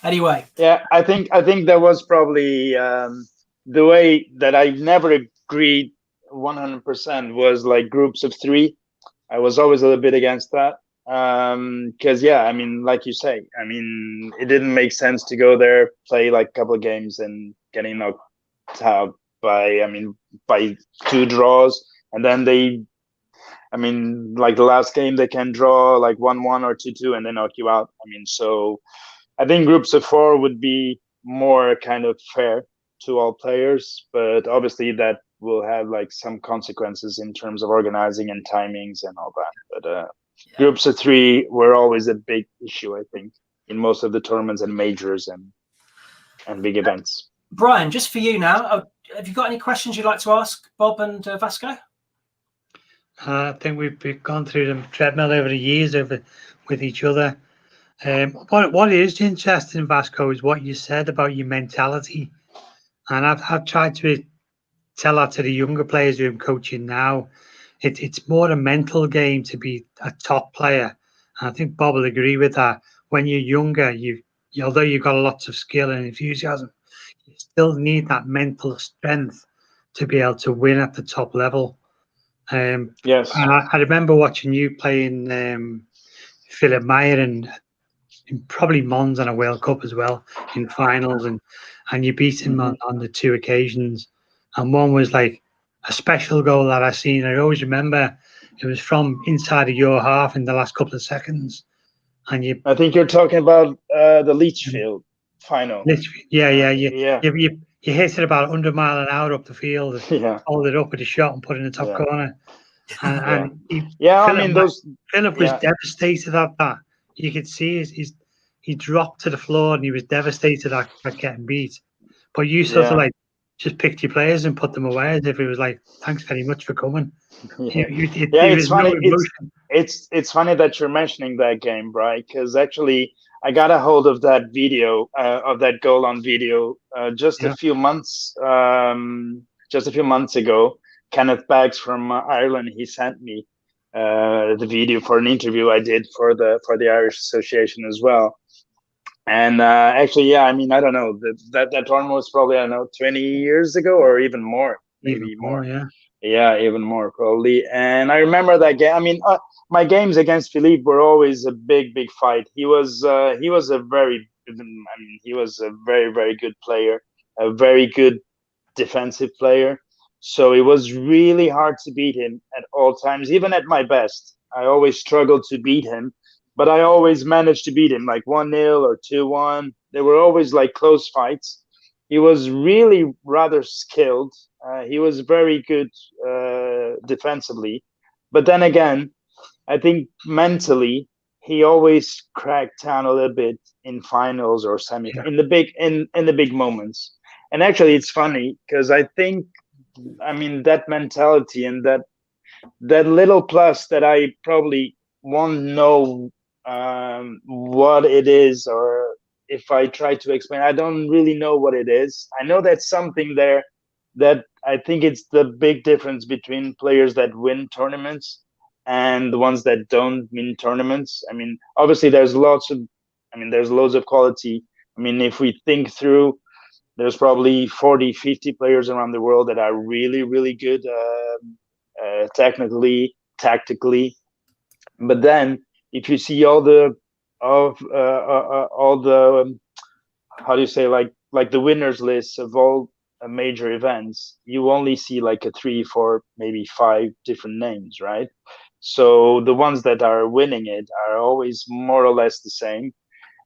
S1: Anyway.
S2: Yeah, I think there was probably the way that I never agreed 100% was like groups of three. I was always a little bit against that. Because I mean, like you say, I mean, it didn't make sense to go there, play like a couple of games and getting knocked out by 2 draws, and then like the last game they can draw like 1-1 or 2-2 and they knock you out. I mean, so I think groups of 4 would be more kind of fair to all players, but obviously that will have like some consequences in terms of organizing and timings and all that. But groups of 3 were always a big issue, I think, in most of the tournaments and majors and big events.
S1: Brian, just for you now, have you got any questions you'd like to ask Bob and Vasco?
S4: I think we've gone through the treadmill over the years with each other. What is interesting, Vasco, is what you said about your mentality. And I've tried to tell that to the younger players who I'm coaching now. It's more a mental game to be a top player. And I think Bob will agree with that. When you're younger, although you've got lots of skill and enthusiasm, you still need that mental strength to be able to win at the top level.
S2: Yes.
S4: And I remember watching you playing Philip Meyer and probably Mons on a World Cup as well in finals, and you beat him on the 2 occasions. And one was like a special goal that I seen. I always remember it was from inside of your half in the last couple of seconds. And
S2: I think you're talking about the Lichfield final.
S4: You hit it about 100 mile an hour up the field, and hold it up with a shot and put it in the top corner. And Philip was devastated at that. You could see he dropped to the floor and he was devastated at getting beat. But you sort of like just picked your players and put them away as if it was like, thanks very much for coming.
S2: Yeah,
S4: There
S2: it's
S4: was
S2: funny.
S4: no emotion.
S2: It's funny that you're mentioning that game, right? Because actually, I got a hold of that video, of that goal on video, just a few months ago. Kenneth Baggs from Ireland, he sent me the video for an interview I did for the Irish Association as well. And actually, yeah, I mean, I don't know, that tournament was probably, I don't know, 20 years ago or even more, maybe
S4: Even more, yeah.
S2: Yeah, even more probably. And I remember that game. I mean, my games against Philippe were always a big fight. He was a very, he was a very, very good player, a very good defensive player. So it was really hard to beat him at all times, even at my best. I always struggled to beat him, but I always managed to beat him like 1-0 or 2-1. They were always like close fights. He was really rather skilled. He was very good defensively. But then again, I think mentally, he always cracked down a little bit in finals or semi in the big moments. And actually, it's funny because I think, I mean, that mentality and that little plus that I probably won't know what it is, or if I try to explain, I don't really know what it is. I know that's something there that I think it's the big difference between players that win tournaments and the ones that don't win tournaments. I mean, obviously there's loads of quality. I mean, if we think through, there's probably 40, 50 players around the world that are really, really good technically, tactically. But then if you see all the how do you say, like the winners list of all major events, you only see like a 3, 4, maybe 5 different names, right? So the ones that are winning it are always more or less the same.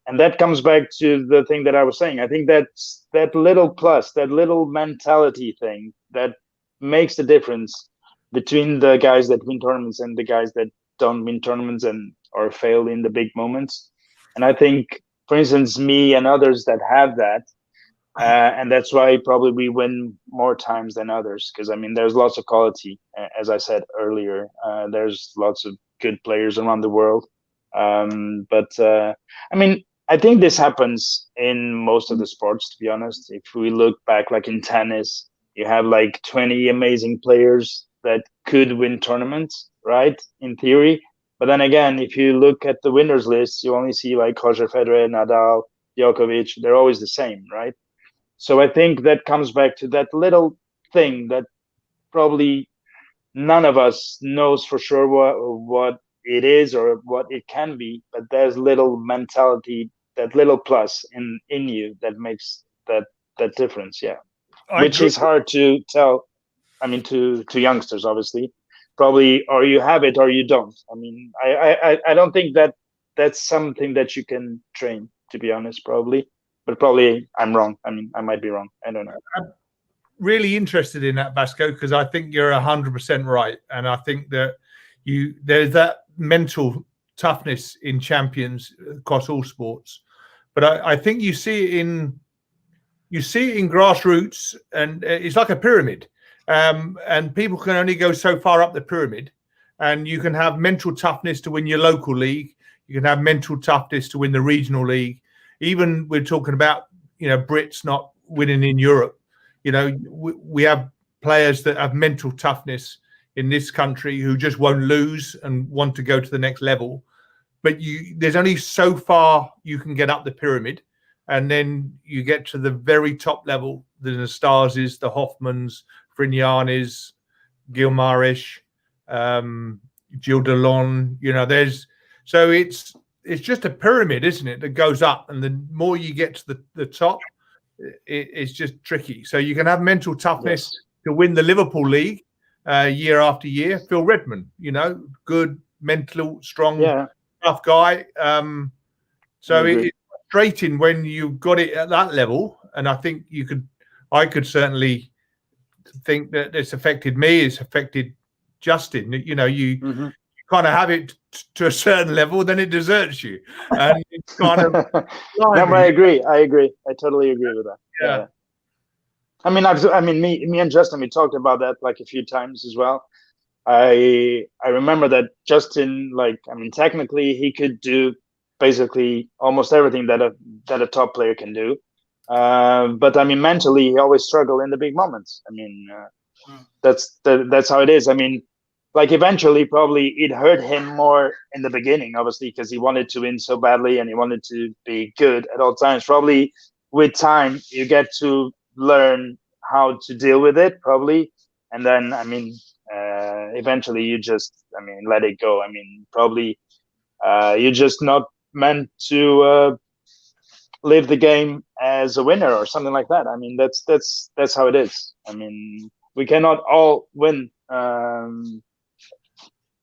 S2: And that comes back to the thing that I was saying. I think that's that little plus, that little mentality thing that makes the difference between the guys that win tournaments and the guys that don't win tournaments or fail in the big moments. And I think, for instance, me and others that have that, and that's why probably we win more times than others, because I mean, there's lots of quality, as I said earlier. There's lots of good players around the world. But I mean, I think this happens in most of the sports, to be honest. If we look back, like in tennis, you have like 20 amazing players that could win tournaments, right? In theory. But then again, if you look at the winners list, you only see like Roger Federer, Nadal, Djokovic. They're always the same, right? So I think that comes back to that little thing that probably none of us knows for sure what it is or what it can be, but there's little mentality, that little plus in you that makes that difference. Yeah, which is hard to tell. I mean, to youngsters, obviously, probably, or you have it or you don't. I mean, I don't think that that's something that you can train, to be honest, probably. But probably I'm wrong. I mean, I might be wrong. I don't know.
S3: I'm really interested in that, Vasco, because I think you're 100% right, and I think that there's that mental toughness in champions across all sports. But I think you see it in grassroots, and it's like a pyramid, and people can only go so far up the pyramid. And you can have mental toughness to win your local league. You can have mental toughness to win the regional league. Even we're talking about, Brits not winning in Europe. We have players that have mental toughness in this country who just won't lose and want to go to the next level. But there's only so far you can get up the pyramid, and then you get to the very top level. The Nastasis, the Hoffmans, Frignanis, Guimaraes, Gilles Delon. It's just a pyramid, isn't it, that goes up, and the more you get to the top, it's just tricky. So you can have mental toughness to win the Liverpool League year after year. Phil Redmond, good, mental, strong, tough guy. So it's frustrating when you've got it at that level, and I think I could certainly think that it's affected me. It's affected Justin. You kind of have it to a certain level, then it deserts you, and it's kind of.
S2: No, I agree. I totally agree with that. I mean, me and Justin, we talked about that like a few times as well. I remember that Justin, like, I mean, technically he could do basically almost everything that a top player can do. But I mean, mentally, he always struggled in the big moments. I mean, that's how it is. I mean, like eventually, probably it hurt him more in the beginning, obviously, because he wanted to win so badly and he wanted to be good at all times. Probably with time, you get to learn how to deal with it, probably, and then I mean, eventually, you just, I mean, let it go. I mean, probably you're just not meant to live the game as a winner or something like that. I mean, that's how it is. I mean, we cannot all win.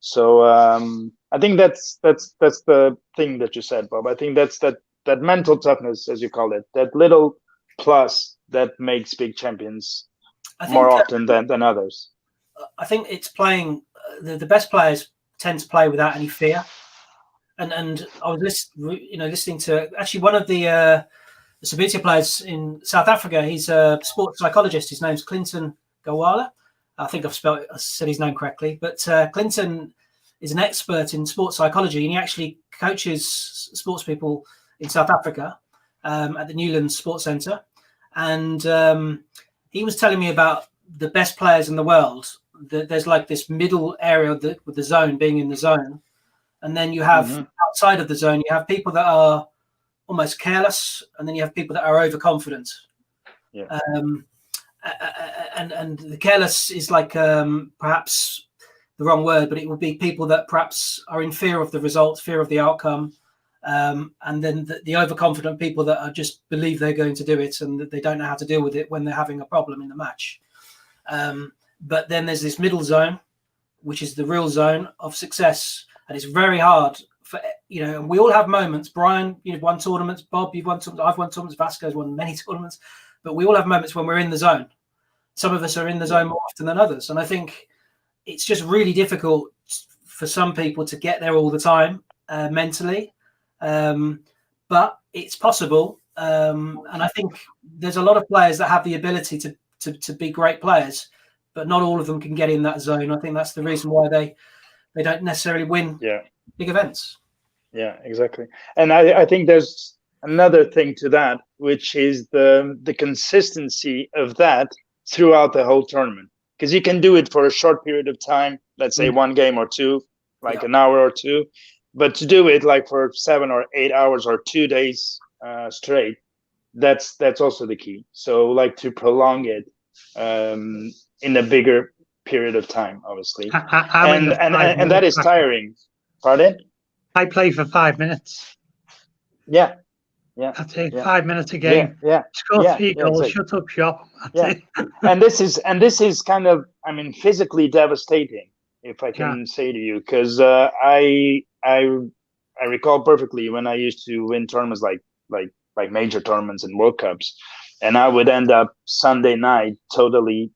S2: So I think that's the thing that you said, Bob. I think that's that mental toughness, as you call it, that little plus that makes big champions more often than others.
S1: I think it's playing. The best players tend to play without any fear. And I was listening to actually one of the Subbuteo players in South Africa. He's a sports psychologist. His name's Clinton Gawala. I think I said his name correctly. But Clinton is an expert in sports psychology, and he actually coaches sports people in South Africa at the Newlands Sports Centre. And he was telling me about the best players in the world. There's like this middle area with the zone, being in the zone. And then you have outside of the zone, you have people that are almost careless, and then you have people that are overconfident.
S2: Yeah.
S1: And the careless is like perhaps the wrong word, but it would be people that perhaps are in fear of the result, fear of the outcome. And then the overconfident people that are just believe they're going to do it and that they don't know how to deal with it when they're having a problem in the match. But then there's this middle zone, which is the real zone of success. And it's very hard for, and we all have moments. Brian, you've won tournaments. Bob, you've won tournaments. I've won tournaments. Vasco's won many tournaments. But we all have moments when we're in the zone. Some of us are in the zone more often than others. And I think it's just really difficult for some people to get there all the time mentally. But it's possible. And I think there's a lot of players that have the ability to be great players, but not all of them can get in that zone. I think that's the reason why they don't necessarily win big events.
S2: Yeah, exactly. And I think there's another thing to that, which is the consistency of that throughout the whole tournament. Because you can do it for a short period of time, let's say one game or two, like an hour or two. But to do it like for 7 or 8 hours or 2 days straight, that's also the key. So like to prolong it in a bigger period of time, obviously, and that is tiring. Pardon?
S4: I play for 5 minutes.
S2: Yeah.
S4: That's it. 5 minutes a game. Score 3 goals. Shut up shop. That's it.
S2: and this is kind of, I mean, physically devastating, if I can say to you, because I recall perfectly when I used to win tournaments like major tournaments and World Cups, and I would end up Sunday night totally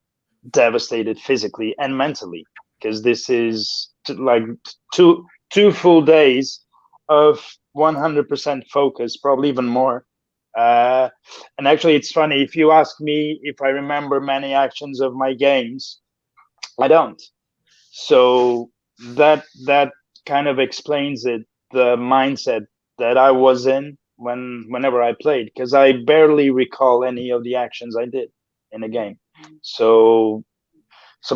S2: devastated physically and mentally, because this is like two full days of 100% focus, probably even more. And actually, it's funny, if you ask me if I remember many actions of my games, I don't. So that kind of explains it, the mindset that I was in whenever I played, because I barely recall any of the actions I did in a game. So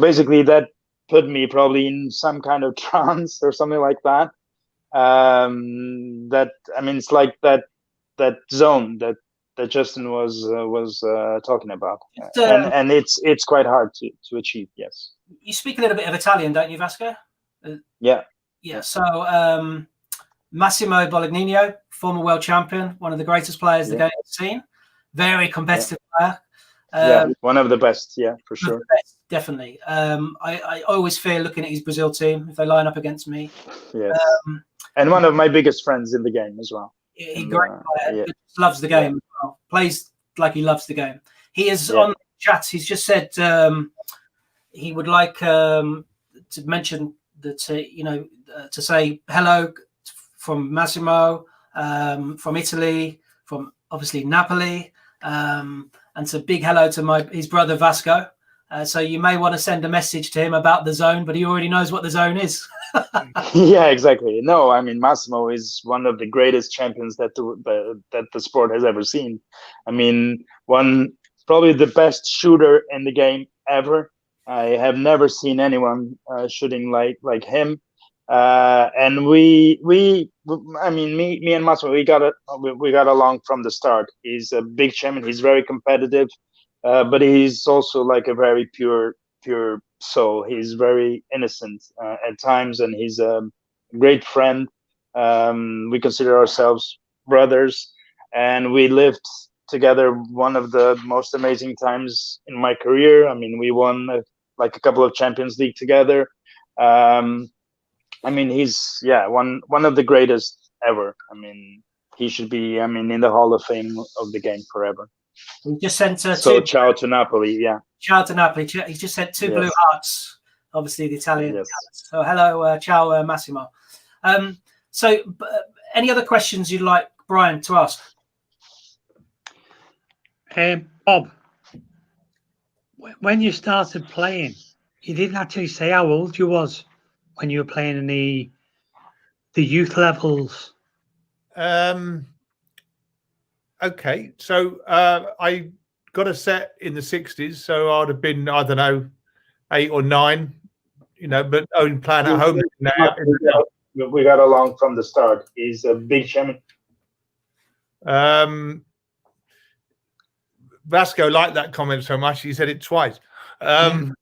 S2: basically that put me probably in some kind of trance or something like that. That, I mean, it's like that zone that Justin was talking about, and it's quite hard to achieve. Yes.
S1: You speak a little bit of Italian, don't you, Vasco?
S2: Yeah.
S1: So Massimo Boligno, former world champion, one of the greatest players the game has seen. Very competitive player.
S2: One of the best. Yeah, for sure.
S1: Best, definitely. I always fear looking at his Brazil team if they line up against me.
S2: Yes. And one of my biggest friends in the game as well.
S1: He's a great player. Loves the game as well. Plays like he loves the game. He is on the chat. He's just said he would like to mention that to say hello from Massimo, from Italy, from obviously Napoli, and and so big hello to his brother Vasco. So you may want to send a message to him about the zone, but he already knows what the zone is.
S2: Yeah, exactly. No, I mean, Massimo is one of the greatest champions that the sport has ever seen. I mean, probably the best shooter in the game ever. I have never seen anyone shooting like him. And me and Massimo, we got along from the start. He's a big champion. He's very competitive, but he's also like a very pure soul. He's very innocent at times, and he's a great friend. We consider ourselves brothers, and we lived together one of the most amazing times in my career. I mean, we won a couple of Champions League together. I mean, he's one of the greatest ever. I mean, he should be in the Hall of Fame of the game forever.
S1: He just sent
S2: ciao to Napoli. Yeah,
S1: ciao to Napoli. He just sent two blue hearts. Obviously, the Italian.
S2: Yes.
S1: So hello, ciao, Massimo. So any other questions you'd like Brian to ask?
S4: Bob, when you started playing, you didn't actually say how old you was when you were playing in the youth levels.
S3: Okay, so I got a set in the 60s, so I'd have been, I don't know, 8 or 9, but only playing at home now.
S2: We got along from the start. He's a big champion.
S3: Vasco liked that comment so much, he said it twice. So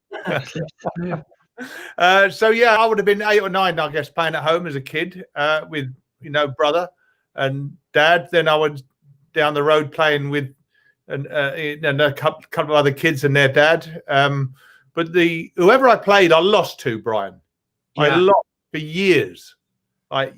S3: yeah, I would have been 8 or 9, I guess, playing at home as a kid with brother and dad. Then I was down the road playing with and a couple of other kids and their dad. But whoever I played, I lost to, Brian. Yeah. I lost for years. I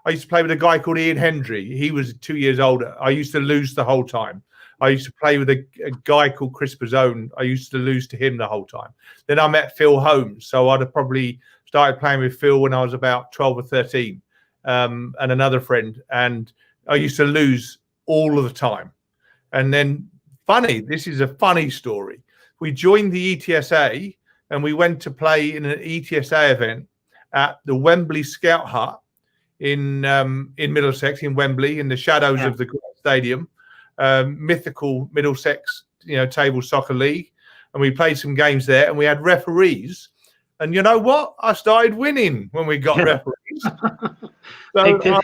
S3: used to play with a guy called Ian Hendry. He was 2 years older. I used to lose the whole time. I used to play with a guy called Chris Bazzone. I used to lose to him the whole time. Then I met Phil Holmes. So I'd have probably started playing with Phil when I was about 12 or 13, and another friend. And I used to lose all of the time. And then, this is a funny story. We joined the ETSA and we went to play in an ETSA event at the Wembley Scout Hut in Middlesex, in Wembley, in the shadows of the stadium. Mythical Middlesex, table soccer league, and we played some games there, and we had referees. And you know what? I started winning when we got referees. So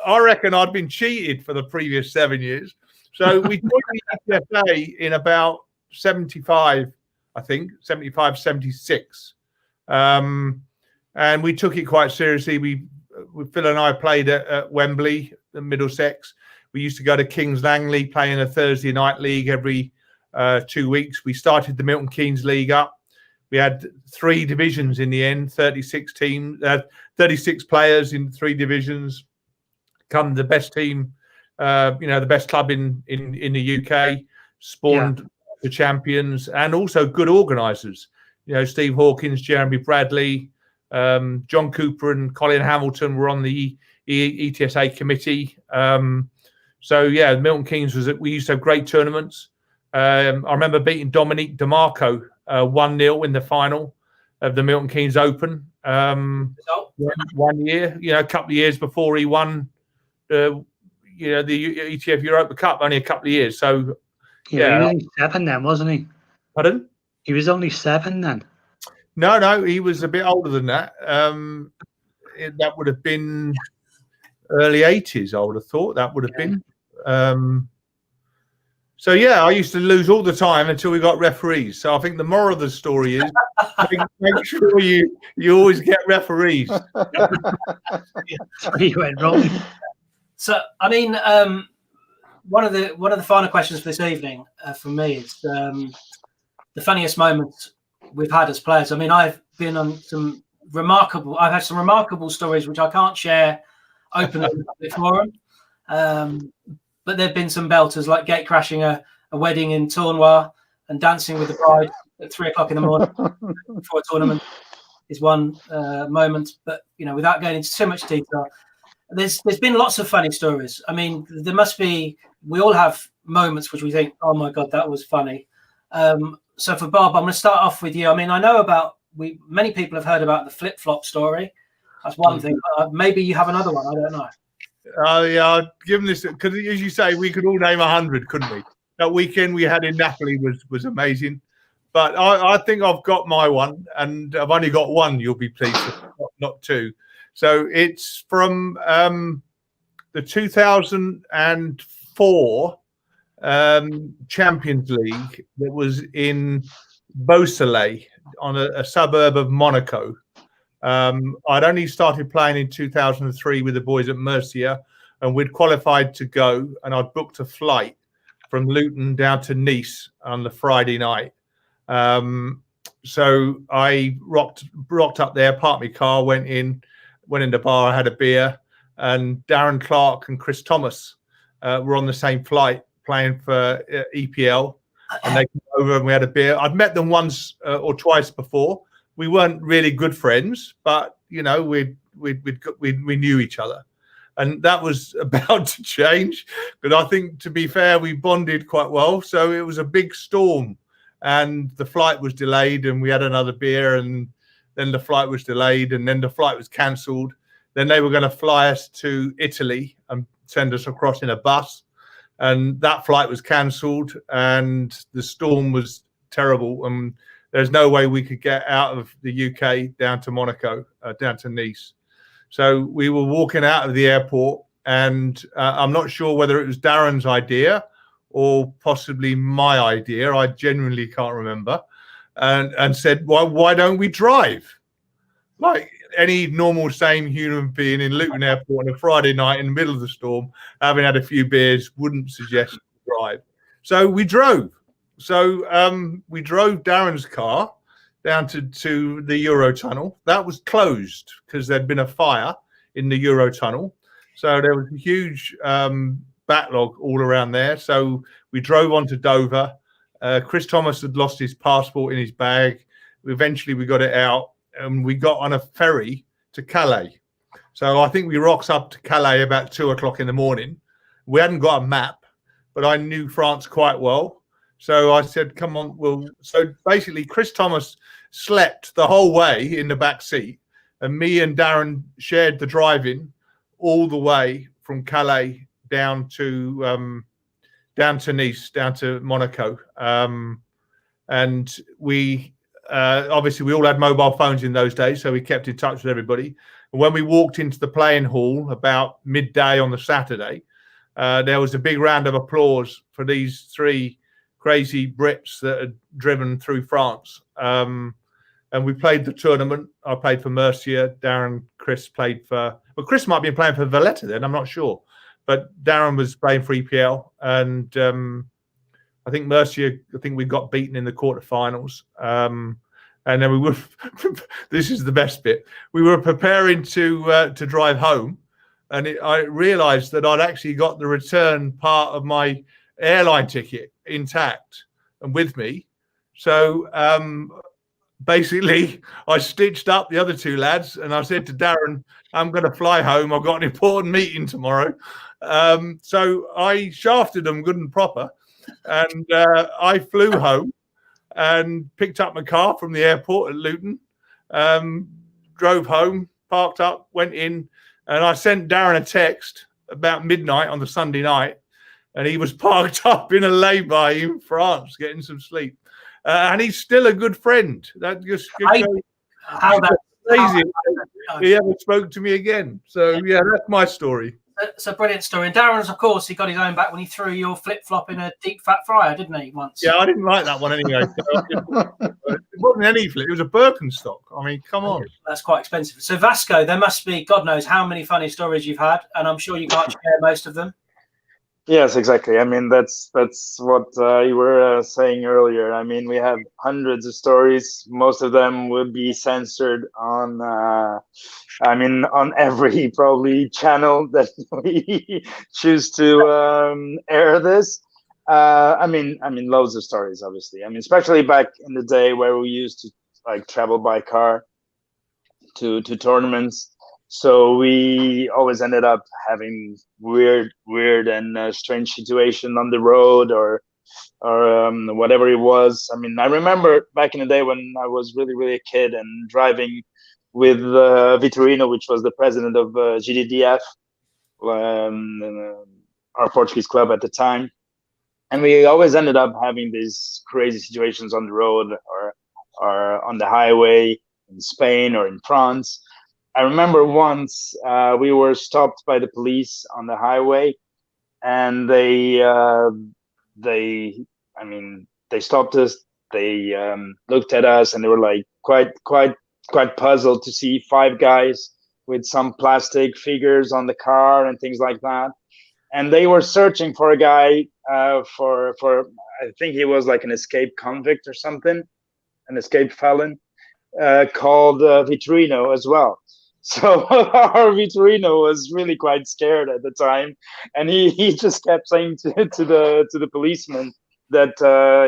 S3: I reckon I'd been cheated for the previous 7 years. So we joined the ETSA in about 75, I think, 75, 76. And we took it quite seriously. Phil and I played at Wembley, the Middlesex. We used to go to Kings Langley, playing a Thursday night league every 2 weeks. We started the Milton Keynes League up. We had 3 divisions in the end, 36 teams, 36 players in 3 divisions. Come the best team, the best club in the UK, spawned the champions, and also good organisers. Steve Hawkins, Jeremy Bradley, John Cooper and Colin Hamilton were on the ETSA committee. So yeah, Milton Keynes we used to have great tournaments. I remember beating Dominique DeMarco 1-0 in the final of the Milton Keynes Open 1 year. A couple of years before he won the ETF Europa Cup, only a couple of years. So
S4: he was only 7 then, wasn't he?
S3: Pardon?
S4: He was only 7 then.
S3: No, he was a bit older than that. That would have been early 80s, I would have thought. That would have been. So yeah, I used to lose all the time until we got referees. So I think the moral of the story is make sure you always get referees.
S4: You went wrong.
S1: So I mean, one of the final questions for this evening for me is the funniest moments we've had as players. I mean, I've been on I've had some remarkable stories which I can't share openly before them. But there've been some belters, like gate crashing a wedding in Tournois and dancing with the bride at 3 o'clock in the morning before a tournament is one moment. But without going into too much detail, there's been lots of funny stories. I mean, there must be. We all have moments which we think, oh my God, that was funny. So for Bob, I'm going to start off with you. I mean, I know about many people have heard about the flip-flop story. That's one thing. Maybe you have another one. I don't know.
S3: Yeah, given this, because as you say, we could all name 100, couldn't we? That weekend we had in Napoli was amazing. But I think I've got my one, and I've only got one. You'll be pleased, not two. So it's from the 2004 Champions League that was in Beausoleil on a suburb of Monaco. I'd only started playing in 2003 with the boys at Murcia, and we'd qualified to go, and I'd booked a flight from Luton down to Nice on the Friday night. So I rocked up there, parked my car, went in the bar, I had a beer, and Darren Clark and Chris Thomas were on the same flight playing for EPL, and they came over and we had a beer. I'd met them once or twice before. We weren't really good friends, but you know, we knew each other, and that was about to change. But I think, to be fair, we bonded quite well. So it was a big storm, and the flight was delayed, and we had another beer, and then the flight was delayed, and then the flight was cancelled. Then they were going to fly us to Italy and send us across in a bus, and that flight was cancelled, and the storm was terrible, and there's no way we could get out of the UK down to Monaco, down to Nice. So we were walking out of the airport, and I'm not sure whether it was Darren's idea or possibly my idea. I genuinely can't remember. And said, why don't we drive? Like any normal, sane human being in Luton Airport on a Friday night in the middle of the storm, having had a few beers, wouldn't suggest to drive. So we drove. So we drove Darren's car down to the Eurotunnel. That was closed because there'd been a fire in the Eurotunnel. So there was a huge backlog all around there. So we drove on to Dover. Chris Thomas had lost his passport in his bag. Eventually we got it out, and we got on a ferry to Calais. So I think we rocked up to Calais about 2 o'clock in the morning. We hadn't got a map, but I knew France quite well. So I said, come on. So basically Chris Thomas slept the whole way in the back seat, and me and Darren shared the driving all the way from Calais down to Nice, down to Monaco. And we obviously we all had mobile phones in those days, so we kept in touch with everybody. And when we walked into the playing hall about midday on the Saturday, there was a big round of applause for these three crazy Brits that had driven through France. And we played the tournament. I played for Murcia. Darren, Chris played for... Well, Chris might have been playing for Valletta then, I'm not sure. But Darren was playing for EPL. And I think Murcia, we got beaten in the quarterfinals. And then we were... this is the best bit. We were preparing to drive home. And I realised that I'd actually got the return part of my airline ticket intact and with me. So basically I stitched up the other two lads, and I said to Darren, I'm going to fly home, I've got an important meeting tomorrow. So I shafted them good and proper, and I flew home and picked up my car from the airport at Luton, drove home, parked up, went in, and I sent Darren a text about midnight on the Sunday night, and he was parked up in a lay-by in France, getting some sleep. And he's still a good friend. That just crazy. He ever spoke to me again. So yeah, that's my story.
S1: It's a brilliant story. And Darren's, of course, he got his own back when he threw your flip-flop in a deep fat fryer, didn't he, once?
S3: Yeah, I didn't like that one anyway. It wasn't any flip. It was a Birkenstock. I mean, come on. That's
S1: quite expensive. So Vasco, there must be, God knows how many funny stories you've had, and I'm sure you can't share most of them.
S2: Yes, exactly. I mean, that's what you were saying earlier. I mean, we have hundreds of stories. Most of them will be censored on, on every probably channel that we choose to air this. I mean, loads of stories, obviously. I mean, especially back in the day where we used to like travel by car to tournaments. So we always ended up having weird and strange situation on the road, or whatever it was. I mean, I remember back in the day when I was really a kid and driving with Vitorino, which was the president of GDDF, our Portuguese club at the time. And we always ended up having these crazy situations on the road or on the highway in Spain or in France. I remember once we were stopped by the police on the highway, and they stopped us. They looked at us, and they were like quite puzzled to see 5 guys with some plastic figures on the car and things like that. And they were searching for a guy for I think he was like an escaped convict or something, an escaped felon, called Vitorino as well. So our Vitorino was really quite scared at the time, and he just kept saying to the policeman that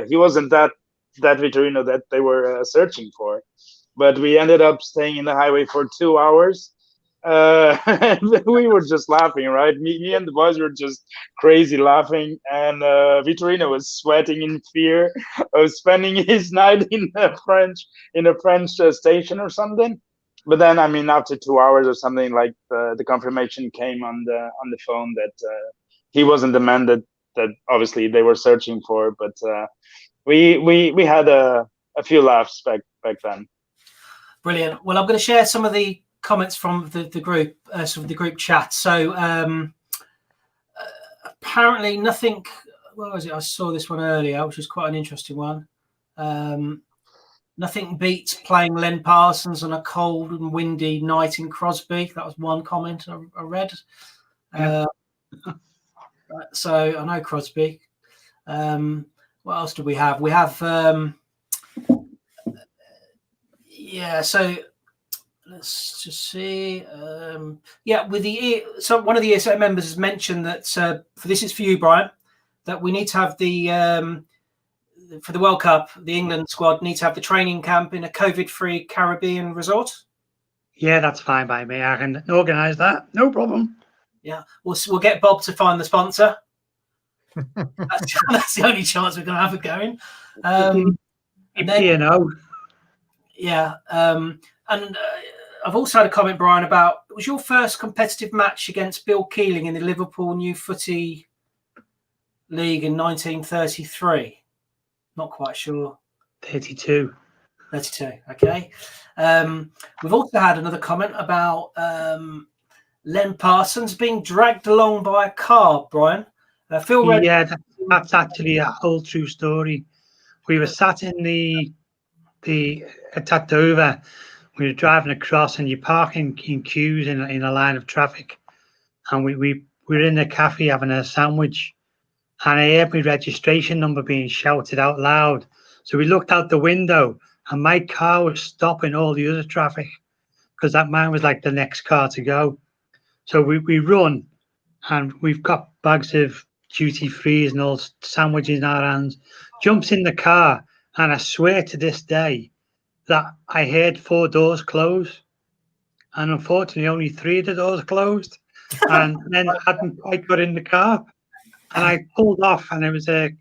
S2: he wasn't that Vitorino that they were searching for. But we ended up staying in the highway for 2 hours. We were just laughing, right? Me and the boys were just crazy laughing, and Vitorino was sweating in fear of spending his night in a French station or something. But then, I mean, after 2 hours or something, like the confirmation came on the phone that he wasn't the man that obviously they were searching for. But we had a few laughs back then.
S1: Brilliant. Well, I'm going to share some of the comments from the group, sort of the group chat. So apparently nothing. What was it? I saw this one earlier, which was quite an interesting one. Nothing beats playing Len Parsons on a cold and windy night in Crosby. That was one comment I read.
S4: Yeah.
S1: So I know Crosby. What else do we have? We have, so let's just see. So one of the ESA members has mentioned that, this is for you, Brian, that we need to have for the World Cup, the England squad need to have the training camp in a COVID-free Caribbean resort.
S4: Yeah, that's fine by me. I can organise that. No problem.
S1: Yeah, we'll get Bob to find the sponsor. That's the only chance we're going to have of going. Yeah, and I've also had a comment, Brian, about, it was your first competitive match against Bill Keeling in the Liverpool New Footy League in 1933. Not quite sure.
S4: 32.
S1: Okay. We've also had another comment about Len Parsons being dragged along by a car, Brian. Phil Red.
S4: Yeah, that's actually a whole true story. We were sat in at Dover. We were driving across, and you park in queues in a line of traffic. And we were in a cafe having a sandwich. And I heard my registration number being shouted out loud. So we looked out the window, and my car was stopping all the other traffic because that man was like the next car to go. So we run, and we've got bags of duty frees and all sandwiches in our hands. Jumps in the car, and I swear to this day that I heard 4 doors close. And unfortunately, only 3 of the doors closed. And then I hadn't quite got in the car. And I pulled off, and it was a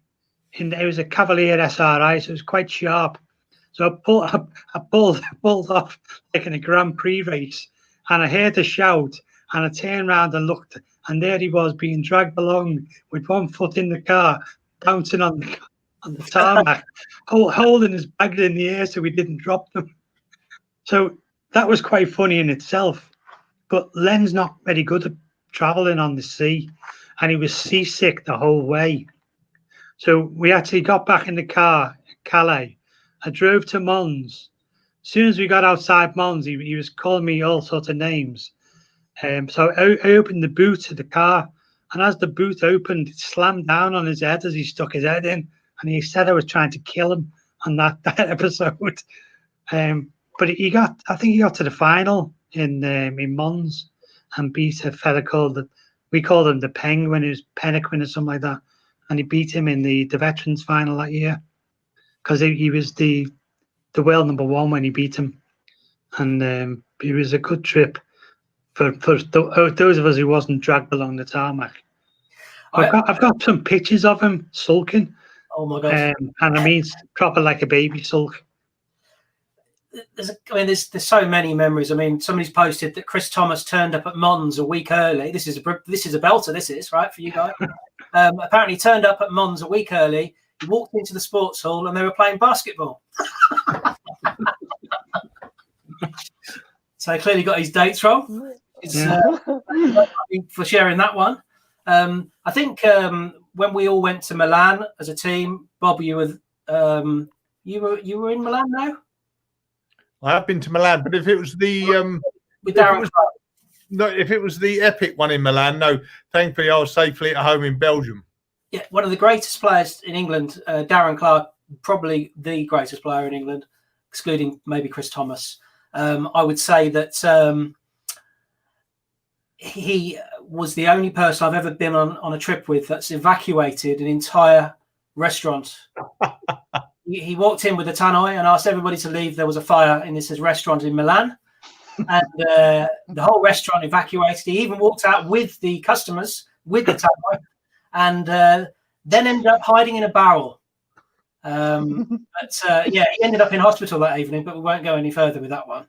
S4: Cavalier SRI, so it was quite sharp. So I pulled off like in a Grand Prix race, and I heard the shout, and I turned around and looked, and there he was being dragged along with 1 foot in the car, bouncing on the tarmac, holding his bags in the air so he didn't drop them. So that was quite funny in itself. But Len's not very good at traveling on the sea, and he was seasick the whole way. So we actually got back in the car at Calais. I drove to Mons. As soon as we got outside Mons, he was calling me all sorts of names. So I opened the boot of the car, and as the boot opened, it slammed down on his head as he stuck his head in, and he said I was trying to kill him on that episode. But I think he got to the final in Mons and beat a fella called, we called him the Penguin, who's Pennequin or something like that, and he beat him in the veterans final that year because he was the world #1 when he beat him, and it was a good trip. those of us who wasn't dragged along the tarmac. I've got some pictures of him sulking.
S1: Oh my God!
S4: And I mean, proper like a baby sulk.
S1: There's so many memories. I mean, somebody's posted that Chris Thomas turned up at Mons a week early. This is a belter. This is right for you guys. Apparently, turned up at Mons a week early. He walked into the sports hall and they were playing basketball. So he clearly got his dates wrong. For sharing that one. I think when we all went to Milan as a team, Bob, you were in Milan now.
S3: I have been to Milan, but if it was the
S1: With Darren Clark.
S3: no, if it was the epic one in Milan, no. Thankfully, I was safely at home in Belgium.
S1: Yeah, one of the greatest players in England, Darren Clark, probably the greatest player in England, excluding maybe Chris Thomas. I would say that he was the only person I've ever been on a trip with that's evacuated an entire restaurant. He walked in with a tannoy and asked everybody to leave. There was a fire in this restaurant in Milan, and the whole restaurant evacuated. He even walked out with the customers with the tannoy, and then ended up hiding in a barrel. But he ended up in hospital that evening. But we won't go any further with that one.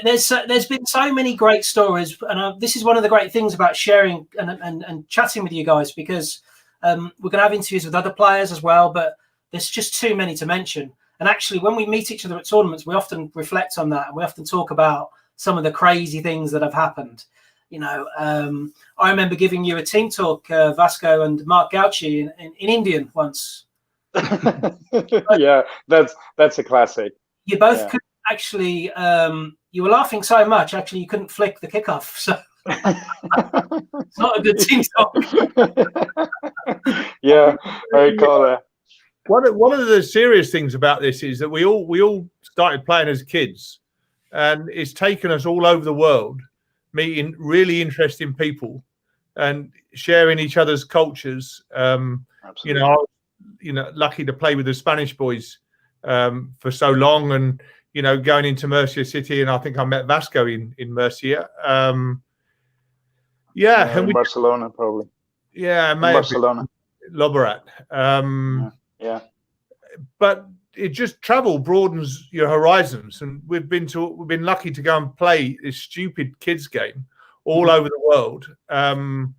S1: There's been so many great stories, and this is one of the great things about sharing and chatting with you guys, because we're going to have interviews with other players as well, but there's just too many to mention. And actually, when we meet each other at tournaments, we often reflect on that, and we often talk about some of the crazy things that have happened. You know, I remember giving you a team talk, Vasco and Mark Gauci in Indian once.
S2: Yeah, that's a classic.
S1: You both could actually, you were laughing so much, actually, you couldn't flick the kickoff. So it's not a good team talk.
S2: Yeah, I recall that.
S3: One of the serious things about this is that we all started playing as kids, and it's taken us all over the world, meeting really interesting people and sharing each other's cultures.
S2: Absolutely.
S3: Lucky to play with the Spanish boys for so long, and going into Murcia City, and I think I met Vasco in Murcia.
S2: In Barcelona, probably.
S3: Yeah, maybe
S2: Barcelona.
S3: Lobarat.
S2: Yeah.
S3: But it just travel broadens your horizons, and we've been lucky to go and play this stupid kids game all over the world. And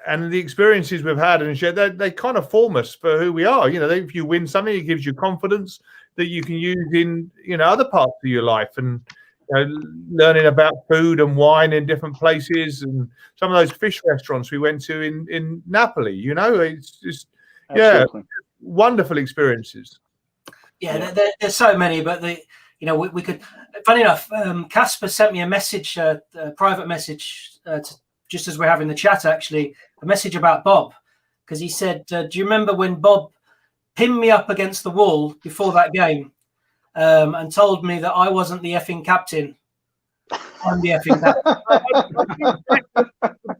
S3: the experiences we've had and shared, they kind of form us for who we are. If you win something, it gives you confidence that you can use in other parts of your life, and learning about food and wine in different places, and some of those fish restaurants we went to in Napoli. It's just wonderful experiences.
S1: Yeah, there's so many, but we could. Funny enough, Casper sent me a message, a private message, just as we're having the chat. Actually, a message about Bob, because he said, "Do you remember when Bob pinned me up against the wall before that game, and told me that I wasn't the effing captain? I'm the effing captain."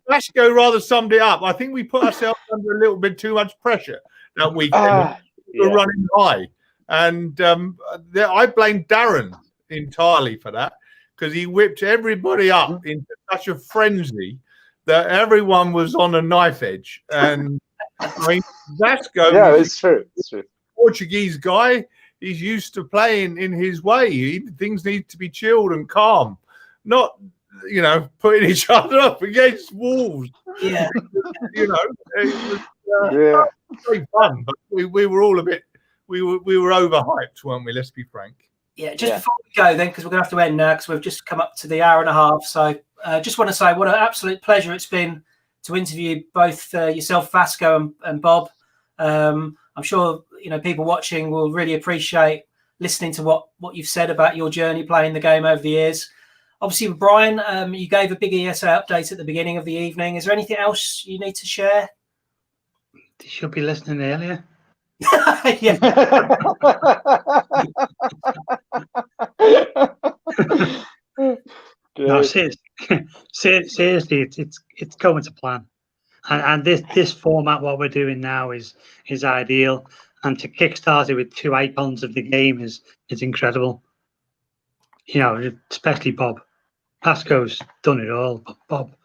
S3: Vasco rather summed it up. I think we put ourselves under a little bit too much pressure that weekend. We were running high. And I blame Darren entirely for that, because he whipped everybody up into such a frenzy that everyone was on a knife edge. And I mean, Vasco,
S2: it's true.
S3: Portuguese guy, he's used to playing in his way. Things need to be chilled and calm, not putting each other up against walls.
S1: Yeah,
S3: it was very fun, but we were all a bit. We were overhyped, weren't we? Let's be frank.
S1: Yeah, before we go then, because we're going to have to end now, because we've just come up to the hour and a half. So just want to say what an absolute pleasure it's been to interview both yourself, Vasco, and Bob. I'm sure people watching will really appreciate listening to what you've said about your journey playing the game over the years. Obviously, with Brian, you gave a big ESA update at the beginning of the evening. Is there anything else you need to share?
S4: They should be listening earlier.
S1: Yeah.
S4: No, seriously, it's going to plan, and this format, what we're doing now, is ideal, and to kickstart it with 2 icons of the game is incredible. Especially Bob. Vasco's done it all. But Bob,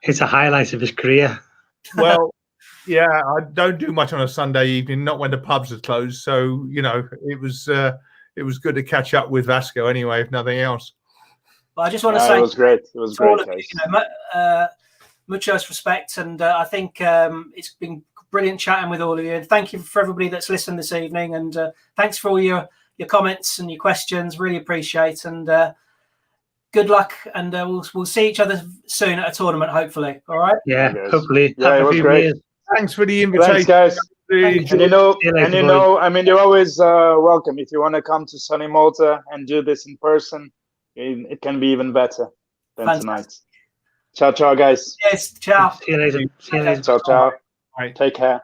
S4: it's a highlight of his career.
S3: Well, yeah, I don't do much on a Sunday evening, not when the pubs are closed. So, you know, it was good to catch up with Vasco anyway, if nothing else.
S1: But I just want to say
S2: it was great. It was great, guys.
S1: You know, muchos respect, and I think it's been brilliant chatting with all of you. And thank you for everybody that's listened this evening, and thanks for all your comments and your questions. Really appreciate, and good luck, and we'll see each other soon at a tournament, hopefully. All right?
S4: Yeah, hopefully.
S2: Yeah, it was great.
S4: Years.
S3: Thanks for the invitation.
S2: Thanks, guys.
S1: Thank
S2: And you know, I mean, you're always welcome. If you want to come to sunny Malta and do this in person, it can be even better than tonight. Ciao, ciao, guys.
S1: Yes, ciao.
S4: See you later. See you later.
S2: Ciao, ciao.
S3: Right.
S2: Take care.